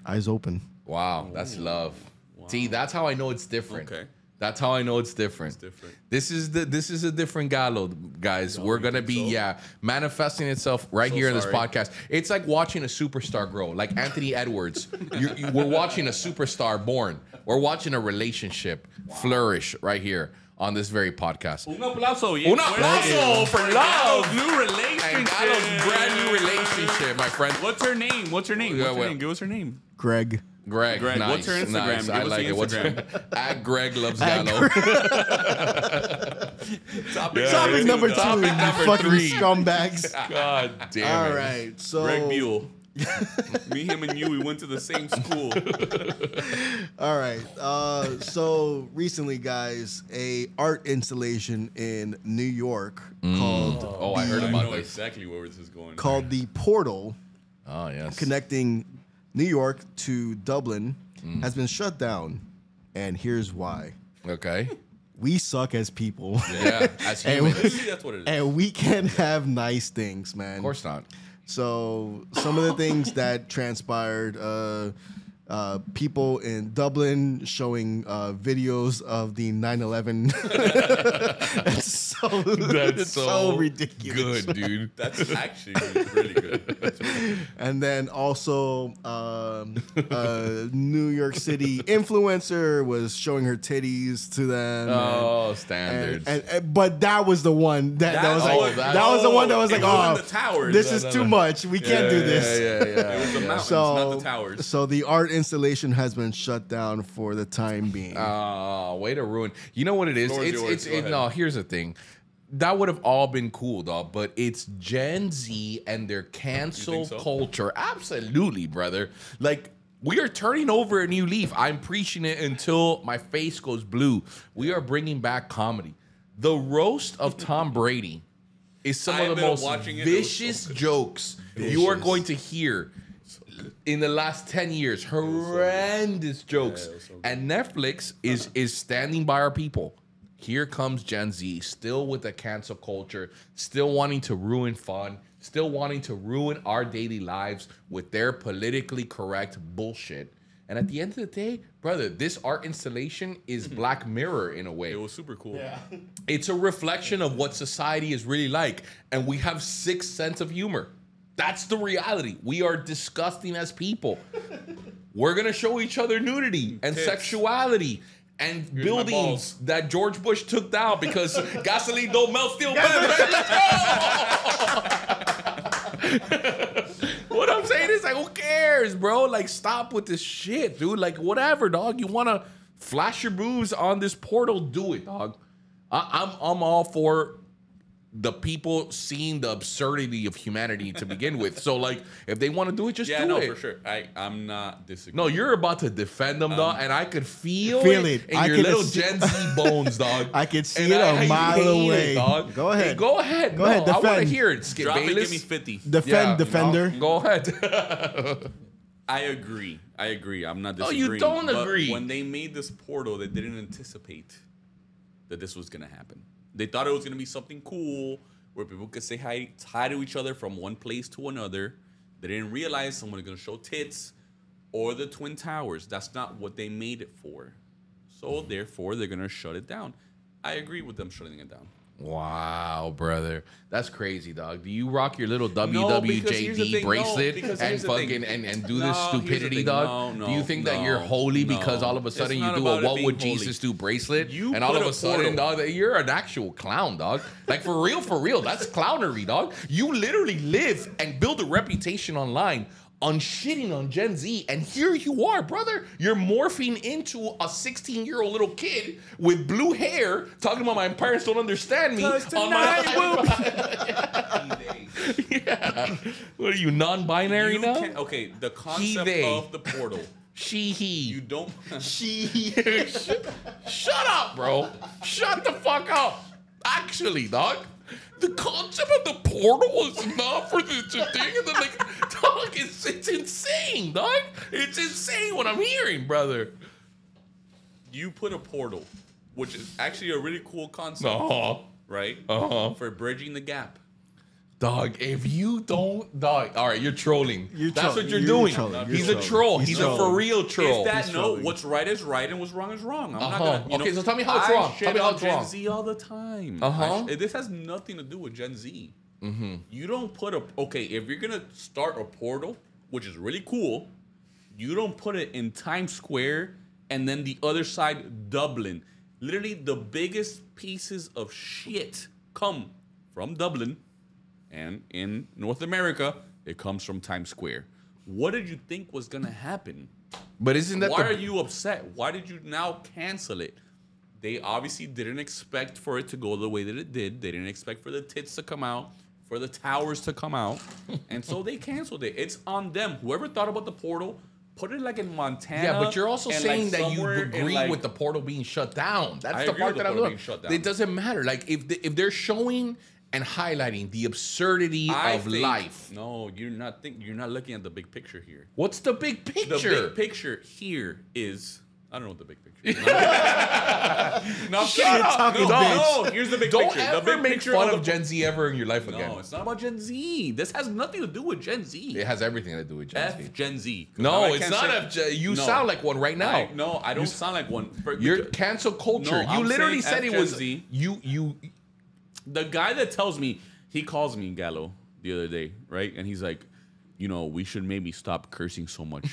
Speaker 3: Eyes open.
Speaker 1: Wow, that's love. See, that's how I know it's different.
Speaker 2: Okay.
Speaker 1: That's how I know it's different.
Speaker 2: It's different.
Speaker 1: This is a different Gallo, guys. We're gonna be manifesting itself right here in this
Speaker 2: sorry.
Speaker 1: podcast. It's like watching a superstar grow, like Anthony Edwards. We're watching a superstar born. We're watching a relationship flourish right here on this very podcast.
Speaker 2: Un aplauso.
Speaker 1: Un aplauso for love.
Speaker 2: Gallo's new relationship.
Speaker 1: And Gallo's brand new relationship, my friend.
Speaker 2: What's her name? What's her name?
Speaker 1: Yeah,
Speaker 2: What's her
Speaker 1: well-
Speaker 2: name? Give us her name.
Speaker 3: Greg.
Speaker 1: Greg,
Speaker 2: Greg,
Speaker 1: nice,
Speaker 2: what's her Instagram?
Speaker 1: nice.
Speaker 2: Give
Speaker 1: I
Speaker 2: us
Speaker 1: like
Speaker 2: the
Speaker 1: it. What's
Speaker 2: Instagram.
Speaker 1: at Greg loves Gallo?
Speaker 3: Topic number 2.
Speaker 1: Topic
Speaker 3: You
Speaker 1: number
Speaker 3: fucking
Speaker 1: 3.
Speaker 3: scumbags.
Speaker 1: God damn
Speaker 3: All
Speaker 1: it.
Speaker 3: right. So.
Speaker 2: Greg Buell. Me, him, and you, we went to the same school.
Speaker 3: All right. So recently, guys, a art installation in New York called
Speaker 1: Oh, I heard
Speaker 2: I
Speaker 1: about
Speaker 2: know
Speaker 1: this.
Speaker 2: exactly where this is going.
Speaker 3: called the Portal,
Speaker 1: Oh, yes.
Speaker 3: connecting New York to Dublin, has been shut down, and here's why:
Speaker 1: Okay.
Speaker 3: we suck as people,
Speaker 1: Yeah, as
Speaker 3: And
Speaker 1: humans.
Speaker 2: Maybe that's what it is.
Speaker 3: and we can't have nice things, man.
Speaker 1: Of course not.
Speaker 3: So some of the things that transpired, people in Dublin showing videos of the 9/11. It's so ridiculous.
Speaker 1: Good, dude.
Speaker 2: That's actually really good. That's really good.
Speaker 3: And then also, New York City influencer was showing her titties to them.
Speaker 1: Oh, standards.
Speaker 3: But that was the one that was
Speaker 2: That's
Speaker 3: like
Speaker 2: what-
Speaker 3: that was the one that was
Speaker 2: it
Speaker 3: like,
Speaker 2: wasn't
Speaker 3: oh,
Speaker 2: the towers.
Speaker 3: this is too much. We can't do this.
Speaker 1: Yeah.
Speaker 2: It was the mountains, not the towers.
Speaker 3: So the art installation has been shut down for the time being.
Speaker 1: Oh, way to ruin. You know what it is?
Speaker 2: Floor is yours. Go ahead.
Speaker 1: No, here's the thing. That would have all been cool, dog. But it's Gen Z and their cancel
Speaker 2: so?
Speaker 1: culture. Absolutely, brother. Like, we are turning over a new leaf. I'm preaching it until my face goes blue. We are bringing back comedy. The roast of Tom Brady is some
Speaker 2: I
Speaker 1: of the
Speaker 2: ended up
Speaker 1: most
Speaker 2: watching it. It was
Speaker 1: vicious
Speaker 2: so good.
Speaker 1: jokes you are going to hear in the last 10 years. Horrendous jokes.
Speaker 2: it was so good.
Speaker 1: And Netflix is standing by our people. Here comes Gen Z, still with the cancel culture, still wanting to ruin fun, still wanting to ruin our daily lives with their politically correct bullshit. And at the end of the day, brother, this art installation is Black Mirror in a way.
Speaker 2: It was super cool. Yeah.
Speaker 1: It's a reflection of what society is really like. And we have 6 sense of humor. That's the reality. We are disgusting as people. We're going to show each other nudity and
Speaker 2: Tits.
Speaker 1: sexuality. and
Speaker 2: Here's my
Speaker 1: buildings
Speaker 2: balls.
Speaker 1: that George Bush took down because gasoline don't melt steel. What I'm saying is like, who cares, bro? Like, stop with this shit, dude. Like, whatever, dog. You want to flash your boobs on this portal? Do it, dog. I'm all for the people seeing the absurdity of humanity to begin with. So, like, if they want to do it, just do
Speaker 2: no,
Speaker 1: it.
Speaker 2: for sure. I'm not disagreeing.
Speaker 1: No, you're about to defend them, dog, and I could feel it in
Speaker 3: I
Speaker 1: your
Speaker 3: could
Speaker 1: little
Speaker 3: see-
Speaker 1: Gen Z bones, dog.
Speaker 3: I could see
Speaker 1: And
Speaker 3: it
Speaker 1: I
Speaker 3: a mile
Speaker 1: hate it,
Speaker 3: away.
Speaker 1: dog.
Speaker 3: Go ahead.
Speaker 1: Hey, go ahead.
Speaker 3: Go ahead,
Speaker 1: I want to
Speaker 3: defend.
Speaker 1: hear it. Skip
Speaker 2: Drop it,
Speaker 1: Bayless.
Speaker 2: give me 50.
Speaker 3: Defender.
Speaker 1: no, go ahead.
Speaker 2: I agree. I'm not
Speaker 1: No,
Speaker 2: disagreeing.
Speaker 1: you don't
Speaker 2: but
Speaker 1: agree.
Speaker 2: When they made this portal, they didn't anticipate that this was going to happen. They thought it was going to be something cool where people could say hi to each other from one place to another. They didn't realize someone was going to show tits or the Twin Towers. That's not what they made it for. So, therefore, they're going to shut it down. I agree with them shutting it down.
Speaker 1: Wow, brother, that's crazy, dog. Do you rock your little
Speaker 2: No, because here's the
Speaker 1: WWJD
Speaker 2: thing.
Speaker 1: bracelet
Speaker 2: because
Speaker 1: and
Speaker 2: here's the thing.
Speaker 1: fucking and do
Speaker 2: No,
Speaker 1: this
Speaker 2: here's the
Speaker 1: stupidity,
Speaker 2: thing.
Speaker 1: dog?
Speaker 2: No,
Speaker 1: Do you think that
Speaker 2: no,
Speaker 1: you're holy because
Speaker 2: no.
Speaker 1: all of a sudden
Speaker 2: It's
Speaker 1: you
Speaker 2: not
Speaker 1: do
Speaker 2: about
Speaker 1: a
Speaker 2: it
Speaker 1: "What
Speaker 2: being
Speaker 1: would
Speaker 2: holy.
Speaker 1: Jesus do" bracelet,
Speaker 2: You
Speaker 1: and all
Speaker 2: put
Speaker 1: of
Speaker 2: a
Speaker 1: a sudden,
Speaker 2: portal.
Speaker 1: dog, you're an actual clown, dog. Like for real, that's clownery, dog. You literally live and build a reputation online on shitting on Gen Z, and here you are, brother. You're morphing into a 16-year-old little kid with blue hair, talking about my parents don't understand me. On my yeah. What are you, non-binary
Speaker 2: You
Speaker 1: now?
Speaker 2: can't- okay, the concept
Speaker 1: they.
Speaker 2: of the portal.
Speaker 1: She, he.
Speaker 2: You don't.
Speaker 1: Shut up, bro. Shut the fuck up. Actually, dog. The concept of the portal is not for the thing. And then, like, dog, it's insane, dog. It's insane what I'm hearing, brother.
Speaker 2: You put a portal, which is actually a really cool concept,
Speaker 1: Uh-huh.
Speaker 2: right? For bridging the gap.
Speaker 1: Dog, if you don't, dog, all right, you're trolling.
Speaker 3: You're
Speaker 1: That's
Speaker 3: trolling.
Speaker 1: what you're
Speaker 3: You're
Speaker 1: doing.
Speaker 3: trolling.
Speaker 1: He's
Speaker 3: You're
Speaker 1: a
Speaker 3: trolling.
Speaker 1: troll.
Speaker 3: He's
Speaker 1: He's a
Speaker 3: trolling.
Speaker 1: for real troll.
Speaker 2: Is that
Speaker 3: He's
Speaker 2: no?
Speaker 3: trolling.
Speaker 2: What's right is right and what's wrong is wrong. I'm not
Speaker 1: Uh-huh.
Speaker 2: gonna.
Speaker 1: Okay, so tell me how it's wrong.
Speaker 2: I
Speaker 1: Tell me
Speaker 2: shit
Speaker 1: how
Speaker 2: on
Speaker 1: it's
Speaker 2: Gen
Speaker 1: wrong.
Speaker 2: Z all the time.
Speaker 1: Uh-huh.
Speaker 2: This has nothing to do with Gen Z. You don't put a if you're gonna start a portal, which is really cool, you don't put it in Times Square and then the other side Dublin. Literally, the biggest pieces of shit come from Dublin, and in North America, it comes from Times Square. What did you think was gonna happen?
Speaker 1: But isn't that
Speaker 2: Why
Speaker 1: the...
Speaker 2: are you upset? Why did you now cancel it? They obviously didn't expect for it to go the way that it did. They didn't expect for the tits to come out, for the towers to come out, and so they canceled it. It's on them. Whoever thought about the portal, put it like in Montana.
Speaker 1: Yeah, but you're also
Speaker 2: and,
Speaker 1: saying
Speaker 2: like,
Speaker 1: that you
Speaker 2: somewhere in,
Speaker 1: agree
Speaker 2: like-
Speaker 1: with the portal being shut down. That's
Speaker 2: I
Speaker 1: the
Speaker 2: agree
Speaker 1: part
Speaker 2: with
Speaker 1: that
Speaker 2: the
Speaker 1: I'm
Speaker 2: portal
Speaker 1: doing.
Speaker 2: being shut down.
Speaker 1: It doesn't matter. Like if they're showing and highlighting the absurdity of
Speaker 2: think-
Speaker 1: life.
Speaker 2: No, you're not looking at the big picture here.
Speaker 1: What's the big
Speaker 2: The
Speaker 1: picture?
Speaker 2: big picture here is I don't know what the big picture is. No, I'm
Speaker 1: Shut
Speaker 2: kidding.
Speaker 1: up,
Speaker 2: No,
Speaker 1: bitch.
Speaker 2: no, here's the big
Speaker 1: Don't
Speaker 2: picture. The
Speaker 1: ever
Speaker 2: big
Speaker 1: make
Speaker 2: picture
Speaker 1: fun
Speaker 2: of
Speaker 1: of Gen Z ever in your life again.
Speaker 2: No, it's not about Gen Z. This has nothing to do with Gen Z.
Speaker 1: It has everything to do with Gen Z.
Speaker 2: F Gen Z.
Speaker 1: No,
Speaker 2: I
Speaker 1: it's
Speaker 2: can't
Speaker 1: not
Speaker 2: say-
Speaker 1: you
Speaker 2: No.
Speaker 1: sound like one right now.
Speaker 2: No, I don't sound like one.
Speaker 1: You're cancel culture.
Speaker 2: No,
Speaker 1: you
Speaker 2: I'm
Speaker 1: literally
Speaker 2: saying
Speaker 1: said
Speaker 2: F
Speaker 1: it was
Speaker 2: Gen Z.
Speaker 1: you
Speaker 2: The guy that tells me, he calls me Gallo the other day, right? And he's like, we should maybe stop cursing so much.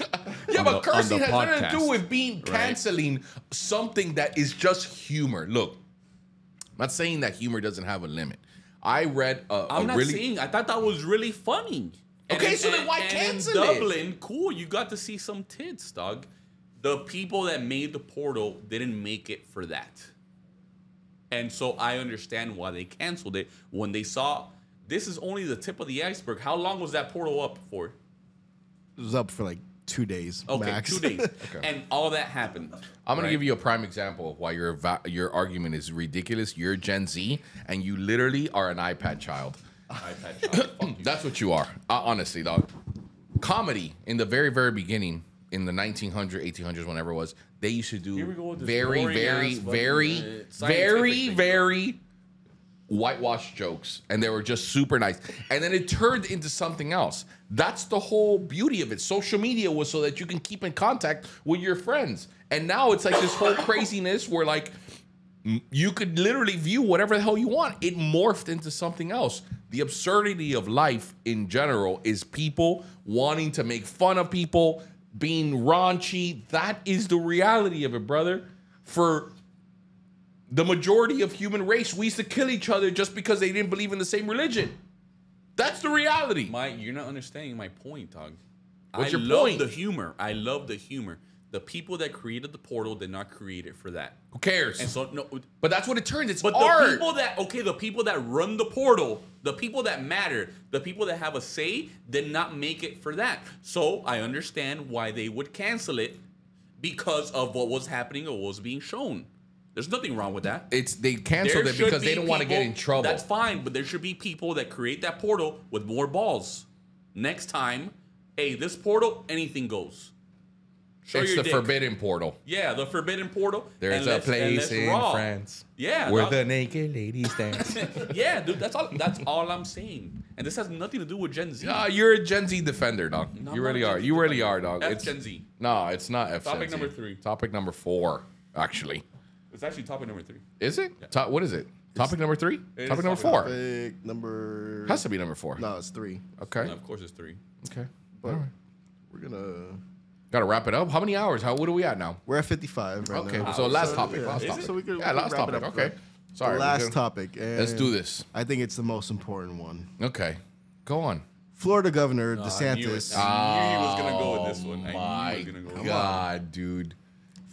Speaker 1: Yeah, but cursing has nothing to do
Speaker 2: podcast."
Speaker 1: with being canceling something that is just humor. Look, I'm not saying that humor doesn't have a limit. I read
Speaker 2: I'm not saying. I thought that was really funny.
Speaker 1: Okay, so then why
Speaker 2: and
Speaker 1: cancel
Speaker 2: in
Speaker 1: it?
Speaker 2: Dublin, cool. You got to see some tits, dog. The people that made the portal didn't make it for that, and so I understand why they canceled it when they saw this is only the tip of the iceberg. How long was that portal up for?
Speaker 3: It was up for like 2 days.
Speaker 2: Okay,
Speaker 3: max.
Speaker 2: 2 days, and all that happened.
Speaker 1: I'm gonna give you a prime example of why your argument is ridiculous. You're Gen Z, and you literally are an iPad child.
Speaker 2: iPad child. Fuck you.
Speaker 1: That's what you are. Honestly, dog. Comedy in the very, very beginning, in the 1900s, 1800s, whenever it was, they used to do
Speaker 2: Here we go with this
Speaker 1: very,
Speaker 2: boring
Speaker 1: very,
Speaker 2: ass fucking,
Speaker 1: very,
Speaker 2: scientific
Speaker 1: very,
Speaker 2: thing.
Speaker 1: very whitewash jokes, and they were just super nice. And then it turned into something else. That's the whole beauty of it. Social media was so that you can keep in contact with your friends. And now it's like this whole craziness where like you could literally view whatever the hell you want. It morphed into something else. The absurdity of life in general is people wanting to make fun of people, being raunchy. That is the reality of it, brother. for the majority of human race, we used to kill each other just because they didn't believe in the same religion. That's the reality.
Speaker 2: You're not understanding my point, dog.
Speaker 1: What's your
Speaker 2: love
Speaker 1: point?
Speaker 2: the humor. I love the humor. The people that created the portal did not create it for that.
Speaker 1: Who cares?
Speaker 2: And so no,
Speaker 1: but that's what it turns. It's
Speaker 2: but
Speaker 1: art.
Speaker 2: the people that run the portal, the people that matter, the people that have a say, did not make it for that. So I understand why they would cancel it because of what was happening or what was being shown. There's nothing wrong with that.
Speaker 1: They canceled it because they don't want to get in trouble.
Speaker 2: That's fine, but there should be people that create that portal with more balls. Next time, hey, this portal, anything goes.
Speaker 1: It's the forbidden portal.
Speaker 2: Yeah, the forbidden portal.
Speaker 1: There's a place in France.
Speaker 2: Yeah,
Speaker 1: where the naked ladies dance.
Speaker 2: Yeah, dude, that's all I'm saying. And this has nothing to do with Gen Z.
Speaker 1: You're a Gen Z defender, dog.
Speaker 2: No,
Speaker 1: You really are. You really are, dog.
Speaker 2: It's Gen Z.
Speaker 1: No, it's not F
Speaker 2: Topic
Speaker 1: Gen Z.
Speaker 2: number 3.
Speaker 1: Topic number 4, actually.
Speaker 2: It's actually topic number 3.
Speaker 1: Is it?
Speaker 2: Yeah.
Speaker 1: What is it? Topic number 3?
Speaker 2: It
Speaker 1: Topic
Speaker 2: is
Speaker 1: number
Speaker 2: topic
Speaker 1: 4?
Speaker 3: Topic number.
Speaker 1: Has to be number 4.
Speaker 3: No, it's 3.
Speaker 1: Okay.
Speaker 2: Of course, it's 3.
Speaker 1: Okay.
Speaker 3: But
Speaker 1: All right.
Speaker 3: we're gonna.
Speaker 1: Got to wrap it up. How many hours? What are we at now?
Speaker 3: We're at 55 right
Speaker 1: Okay.
Speaker 3: now.
Speaker 1: So last topic.
Speaker 3: yeah.
Speaker 1: Last
Speaker 3: Is
Speaker 1: topic.
Speaker 3: it? So we could-
Speaker 1: yeah,
Speaker 3: we
Speaker 1: last
Speaker 3: could wrap it
Speaker 1: topic.
Speaker 3: up,
Speaker 1: Okay.
Speaker 3: right?
Speaker 1: Sorry.
Speaker 3: The
Speaker 1: we
Speaker 3: last
Speaker 1: can-
Speaker 3: topic. And
Speaker 1: Let's do this.
Speaker 3: I think it's the most important one.
Speaker 1: Okay. Go on.
Speaker 3: Florida Governor
Speaker 2: I knew it.
Speaker 3: DeSantis.
Speaker 2: I knew he was gonna go with this one. I knew he
Speaker 1: My
Speaker 2: was gonna go with
Speaker 1: God, dude. Go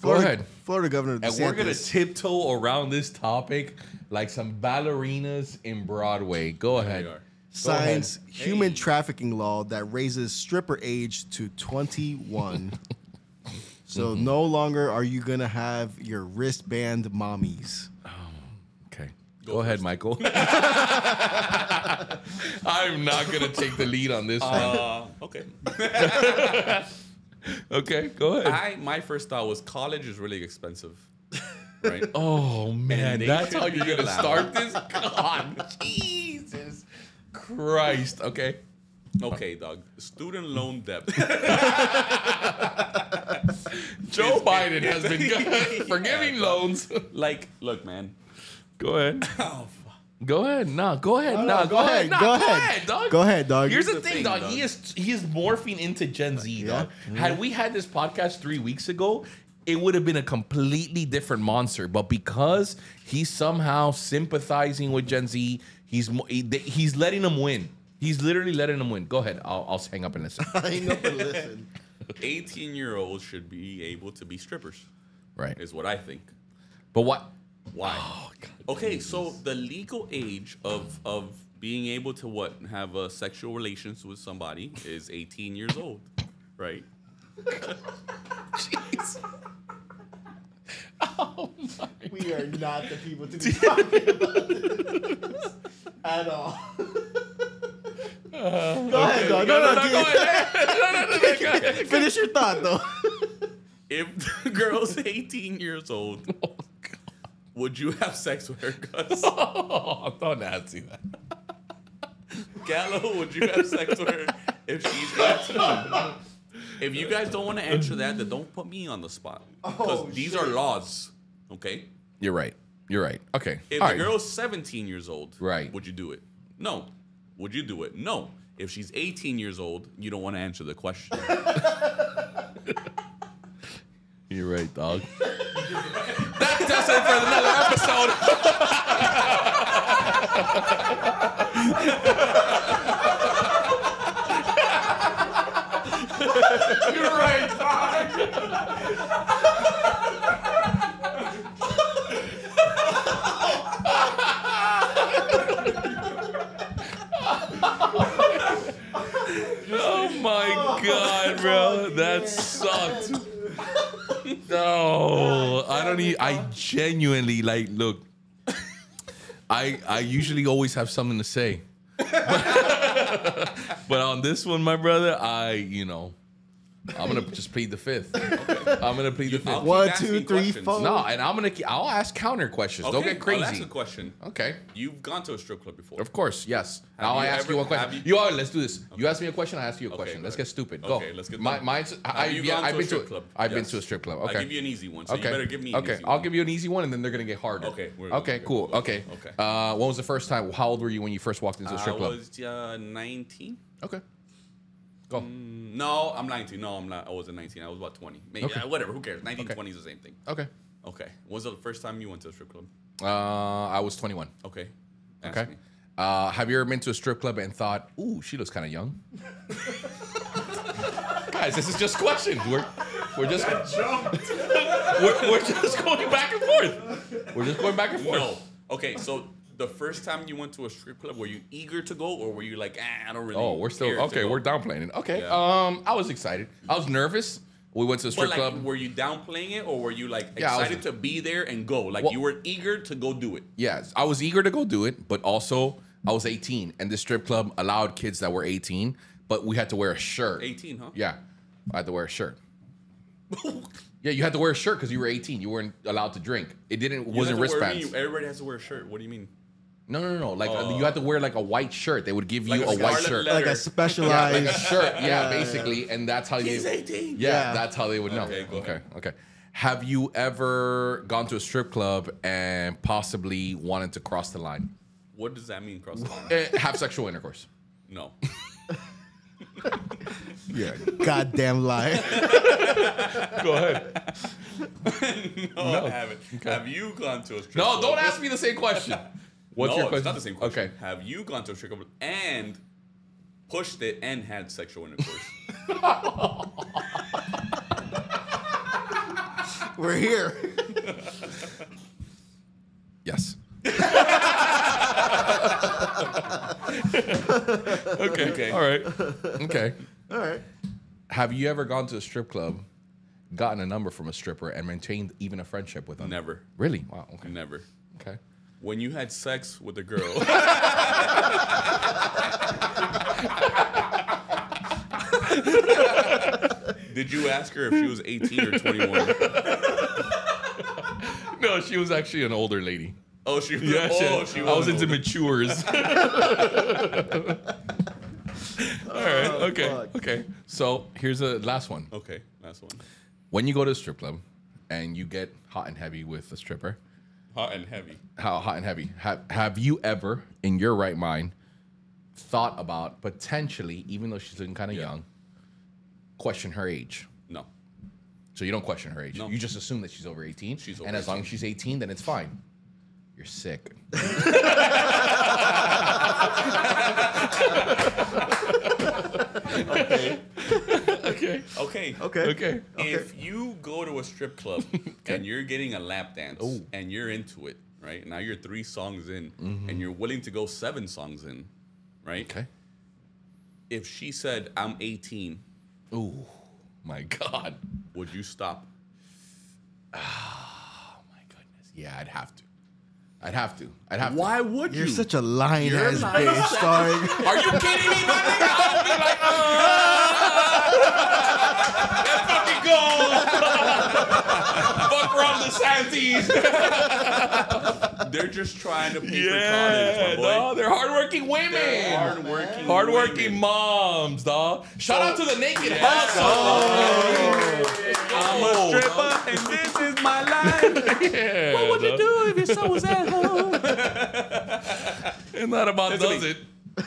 Speaker 3: Florida,
Speaker 1: ahead.
Speaker 3: Florida Governor
Speaker 1: And
Speaker 3: DeSantis.
Speaker 1: we're going to tiptoe around this topic like some ballerinas in Broadway. Go ahead.
Speaker 2: we are.
Speaker 3: signs
Speaker 1: Go
Speaker 3: human
Speaker 2: Hey.
Speaker 3: trafficking law that raises stripper age to 21. So no longer are you gonna have your wristband mommies.
Speaker 1: Okay.
Speaker 2: Go
Speaker 1: Go ahead,
Speaker 2: first.
Speaker 1: Michael. I'm not going to take the lead on this one.
Speaker 2: Okay.
Speaker 1: Okay, go ahead.
Speaker 2: My first thought was college is really expensive, right?
Speaker 1: Oh, man.
Speaker 2: they
Speaker 1: That's
Speaker 2: should
Speaker 1: how you're
Speaker 2: be
Speaker 1: going to
Speaker 2: allowed.
Speaker 1: start this? God, Jesus Christ. Okay.
Speaker 2: Okay, dog. Student loan debt.
Speaker 1: Joe Biden has been forgiving loans.
Speaker 2: Like, look, man.
Speaker 1: Go ahead.
Speaker 2: Oh, fuck.
Speaker 1: Go ahead. No, go ahead.
Speaker 3: No,
Speaker 1: No,
Speaker 3: no,
Speaker 1: go ahead. No,
Speaker 3: go
Speaker 1: go
Speaker 3: ahead.
Speaker 1: ahead, dog.
Speaker 3: Go ahead, dog.
Speaker 1: Here's the
Speaker 2: the
Speaker 1: thing,
Speaker 2: thing,
Speaker 1: dog.
Speaker 2: dog.
Speaker 1: He is morphing into Gen Z,
Speaker 3: Yeah.
Speaker 1: dog. Had we had this podcast 3 weeks ago, it would have been a completely different monster. But because he's somehow sympathizing with Gen Z, he's letting them win. He's literally letting them win. Go ahead. I'll hang up and listen.
Speaker 3: Hang up and listen.
Speaker 2: 18-year-olds should be able to be strippers,
Speaker 1: Right.
Speaker 2: is what I think.
Speaker 1: But what?
Speaker 2: Why?
Speaker 1: Oh, God.
Speaker 2: Okay, so the legal age of being able to have sexual relations with somebody is 18 years old, right?
Speaker 1: Jeez. Oh, my.
Speaker 3: We are not the people to be talking about this at all. Go ahead, dog.
Speaker 1: Go
Speaker 3: No,
Speaker 1: ahead. Go ahead.
Speaker 3: Finish your thought, though.
Speaker 2: If the girl's 18 years old,
Speaker 1: Oh, God.
Speaker 2: would you have sex with her, Gus?
Speaker 1: Oh, don't ask me that.
Speaker 2: Gallo, would you have sex with her if she's 18? If you guys don't want to answer that, then don't put me on the spot. Because
Speaker 3: Oh,
Speaker 2: these
Speaker 3: shit.
Speaker 2: are laws, okay?
Speaker 1: You're right. You're right. Okay.
Speaker 2: If
Speaker 1: All
Speaker 2: the
Speaker 1: right.
Speaker 2: girl's 17 years old,
Speaker 1: Right.
Speaker 2: would you do it? No. Would you do it? No. If she's 18 years old, you don't want to answer the question.
Speaker 1: You're right, dog. That's it for another episode. You're right, dog. Oh my God, bro. That sucked. No, I don't even. I genuinely look. I usually always have something to say, but on this one, my brother, I'm gonna just plead the fifth. I'm gonna plead the fifth.
Speaker 2: I'll
Speaker 3: One,
Speaker 2: keep
Speaker 3: two,
Speaker 2: asking
Speaker 3: three,
Speaker 2: questions.
Speaker 3: four.
Speaker 1: No, and I'll ask counter questions. Don't get
Speaker 2: I'll ask
Speaker 1: crazy.
Speaker 2: a question.
Speaker 1: Okay.
Speaker 2: You've gone to a strip club before.
Speaker 1: Of course, yes.
Speaker 2: Have
Speaker 1: Now
Speaker 2: you
Speaker 1: I ask
Speaker 2: ever-
Speaker 1: you one question.
Speaker 2: have
Speaker 1: You are. Let's do this. You ask me a question. I ask you a
Speaker 2: Okay,
Speaker 1: question.
Speaker 2: go
Speaker 1: Let's
Speaker 2: ahead.
Speaker 1: get stupid.
Speaker 2: Okay,
Speaker 1: Go.
Speaker 2: let's get
Speaker 1: My,
Speaker 2: done.
Speaker 1: mine's.
Speaker 2: Have you gone
Speaker 1: I've
Speaker 2: to a
Speaker 1: been
Speaker 2: strip club?
Speaker 1: I've been
Speaker 2: Yes.
Speaker 1: to a strip club.
Speaker 2: I'll
Speaker 1: Okay.
Speaker 2: give you an easy one, so
Speaker 1: Okay.
Speaker 2: you better give me an easy
Speaker 1: I'll
Speaker 2: one.
Speaker 1: give you an easy one, and then they're gonna get harder.
Speaker 2: Okay,
Speaker 1: Okay. Cool. Okay.
Speaker 2: Okay.
Speaker 1: When was the first time? How old were you when you first walked into a strip
Speaker 2: I
Speaker 1: club?
Speaker 2: was 19.
Speaker 1: Okay. Go.
Speaker 2: No, I'm 19. No, I'm not. I wasn't 19. I was about 20. Maybe,
Speaker 1: Okay.
Speaker 2: whatever. Who cares? 19,
Speaker 1: Okay.
Speaker 2: 20 is the same thing.
Speaker 1: Okay.
Speaker 2: Okay. When was the first time you went to a strip club?
Speaker 1: I was 21.
Speaker 2: Okay. Ask
Speaker 1: Okay.
Speaker 2: me.
Speaker 1: Have you ever been to a strip club and thought, ooh, she looks kind of young? Guys, this is just questions. We're just we're just going back and forth. We're just going back and forth.
Speaker 2: No. Okay, so the first time you went to a strip club, were you eager to go, or were you like, I don't really?
Speaker 1: Oh, we're still
Speaker 2: care to
Speaker 1: okay.
Speaker 2: go?
Speaker 1: We're downplaying it. Okay.
Speaker 2: Yeah.
Speaker 1: I was excited. I was nervous. We went to a strip
Speaker 2: But like,
Speaker 1: club.
Speaker 2: were you downplaying it, or were you like
Speaker 1: Yeah, I was-
Speaker 2: excited to be there and go? Like
Speaker 1: Well-
Speaker 2: you were eager to go do it.
Speaker 1: Yes, I was eager to go do it, but also I was 18, and this strip club allowed kids that were 18, but we had to wear a shirt.
Speaker 2: 18, huh?
Speaker 1: Yeah, I had to wear a shirt. Yeah, you had to wear a shirt because you were 18. You weren't allowed to drink. It wasn't wristbands.
Speaker 2: Everybody has to wear a shirt. What do you mean?
Speaker 1: No. Like you had to wear like a white shirt. They would give you
Speaker 2: Like
Speaker 1: a
Speaker 2: a
Speaker 1: white
Speaker 2: scarlet
Speaker 1: shirt.
Speaker 2: leather.
Speaker 3: Like a
Speaker 1: Yeah,
Speaker 3: specialized
Speaker 1: like a shirt. Yeah, basically, and that's how
Speaker 2: He's
Speaker 1: you.
Speaker 2: 18.
Speaker 1: Yeah,
Speaker 3: Yeah.
Speaker 1: that's how they would know.
Speaker 2: Okay, go ahead.
Speaker 1: Okay. Have you ever gone to a strip club and possibly wanted to cross the line?
Speaker 2: What does that mean, cross the line?
Speaker 1: Have sexual intercourse?
Speaker 2: No.
Speaker 1: Yeah.
Speaker 3: goddamn lie.
Speaker 1: Go ahead.
Speaker 2: No, I haven't. Have you gone to a strip
Speaker 1: No,
Speaker 2: club?
Speaker 1: don't ask me the same question. What's
Speaker 2: no,
Speaker 1: your question?
Speaker 2: it's not the same question.
Speaker 1: Okay.
Speaker 2: Have you gone to a strip club and pushed it and had sexual intercourse?
Speaker 3: We're here.
Speaker 1: Yes. Okay. All right. Okay.
Speaker 3: All right.
Speaker 1: Have you ever gone to a strip club, gotten a number from a stripper, and maintained even a friendship with them?
Speaker 2: Never.
Speaker 1: Really? Wow. Okay.
Speaker 2: Never.
Speaker 1: Okay.
Speaker 2: When you had sex with a girl, did you ask her if she was 18 or 21?
Speaker 1: No, she was actually an older lady.
Speaker 2: Oh, she was.
Speaker 1: Yeah,
Speaker 2: she
Speaker 1: I was into
Speaker 2: older.
Speaker 1: matures. All right. Okay.
Speaker 3: fuck.
Speaker 1: Okay. So here's the last one.
Speaker 2: Okay, last one.
Speaker 1: When you go to a strip club and you get hot and heavy with a stripper,
Speaker 2: Hot and heavy.
Speaker 1: how hot and heavy? Have you ever, in your right mind, thought about potentially, even though she's looking kind of young, question her age?
Speaker 2: No.
Speaker 1: So you don't question her age.
Speaker 2: No.
Speaker 1: You just assume that she's over 18.
Speaker 2: She's over
Speaker 1: and as long
Speaker 2: 18.
Speaker 1: as she's 18, then it's fine. You're sick. Okay.
Speaker 2: Okay. If you go to a strip club and you're getting a lap dance and you're into it, right? Now you're 3 songs in and you're willing to go 7 songs in, right?
Speaker 1: Okay.
Speaker 2: If she said, I'm 18,
Speaker 1: Ooh, my God.
Speaker 2: would you stop?
Speaker 1: Oh, my goodness. Yeah, I'd have to. I'd have to.
Speaker 2: Why would
Speaker 3: You're
Speaker 2: you?
Speaker 3: such a lying
Speaker 2: You're
Speaker 3: ass
Speaker 2: lying.
Speaker 3: bitch, starring.
Speaker 1: Are you kidding me, my nigga? I'll be like, let's fucking go. Fuck around DeSantis.
Speaker 2: They're just trying to pay for college, my boy.
Speaker 1: No, they're hardworking women.
Speaker 2: They're
Speaker 1: Hardworking
Speaker 2: women.
Speaker 1: moms, dog. Shout out to the Naked Hustle.
Speaker 2: I'm a stripper and this is my life.
Speaker 1: Yeah,
Speaker 2: What would you do if your son was at home?
Speaker 1: And that about
Speaker 2: Listen to
Speaker 1: does
Speaker 2: me.
Speaker 1: it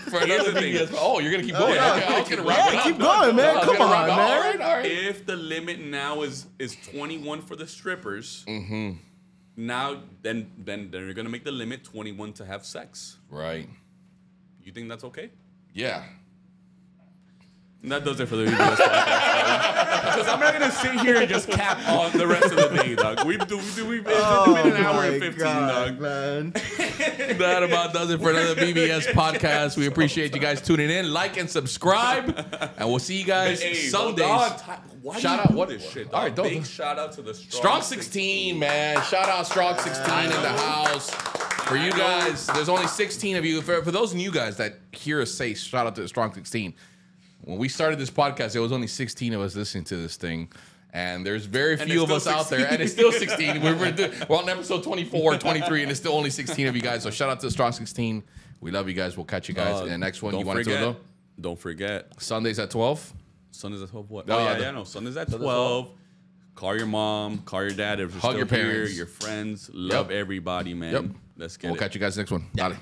Speaker 1: for another
Speaker 2: the thing.
Speaker 1: VVS. Oh, you're gonna keep going.
Speaker 3: yeah.
Speaker 1: Okay, I was gonna wrap it up.
Speaker 3: Keep going, man.
Speaker 1: I was
Speaker 3: Come
Speaker 1: gonna wrap
Speaker 3: on,
Speaker 1: it up.
Speaker 3: man.
Speaker 1: All right.
Speaker 2: If the limit now is 21 for the strippers, now then they're gonna make the limit 21 to have sex.
Speaker 1: Right.
Speaker 2: You think that's okay?
Speaker 1: Yeah.
Speaker 2: And that does it for the VVS podcast. Because I'm not gonna sit here and just cap on the rest of the day, dog. We've been an hour and 15, dog.
Speaker 3: man.
Speaker 1: That about does it for another VVS podcast. We appreciate you guys tuning in. Like and subscribe. And we'll see you guys Sundays.
Speaker 2: Why
Speaker 1: Shout
Speaker 2: do
Speaker 1: out
Speaker 2: you
Speaker 1: what
Speaker 2: do this shit?
Speaker 1: All right, don't.
Speaker 2: Big shout out to the
Speaker 1: Strong 16, man. Shout out Strong 16 in the house. For you guys, there's only 16 of you. For those new guys that hear us say shout out to the Strong 16, when we started this podcast, there was only 16 of us listening to this thing. And there's very few of us out there. And it's still 16. We're on episode 24, 23, and it's still only 16 of you guys. So shout out to the Strong 16. We love you guys. We'll catch you guys in the next one. You want to do it, though?
Speaker 2: Don't forget.
Speaker 1: Sundays at 12?
Speaker 2: Sundays at 12 what?
Speaker 1: No,
Speaker 2: Oh,
Speaker 1: the-
Speaker 2: no. Sundays at 12. Call your mom. Call your dad if you're
Speaker 1: Hug
Speaker 2: still
Speaker 1: your parents.
Speaker 2: here. Your friends. Love everybody, man.
Speaker 1: Yep.
Speaker 2: Let's get
Speaker 1: We'll
Speaker 2: it.
Speaker 1: catch you guys next one. Dale.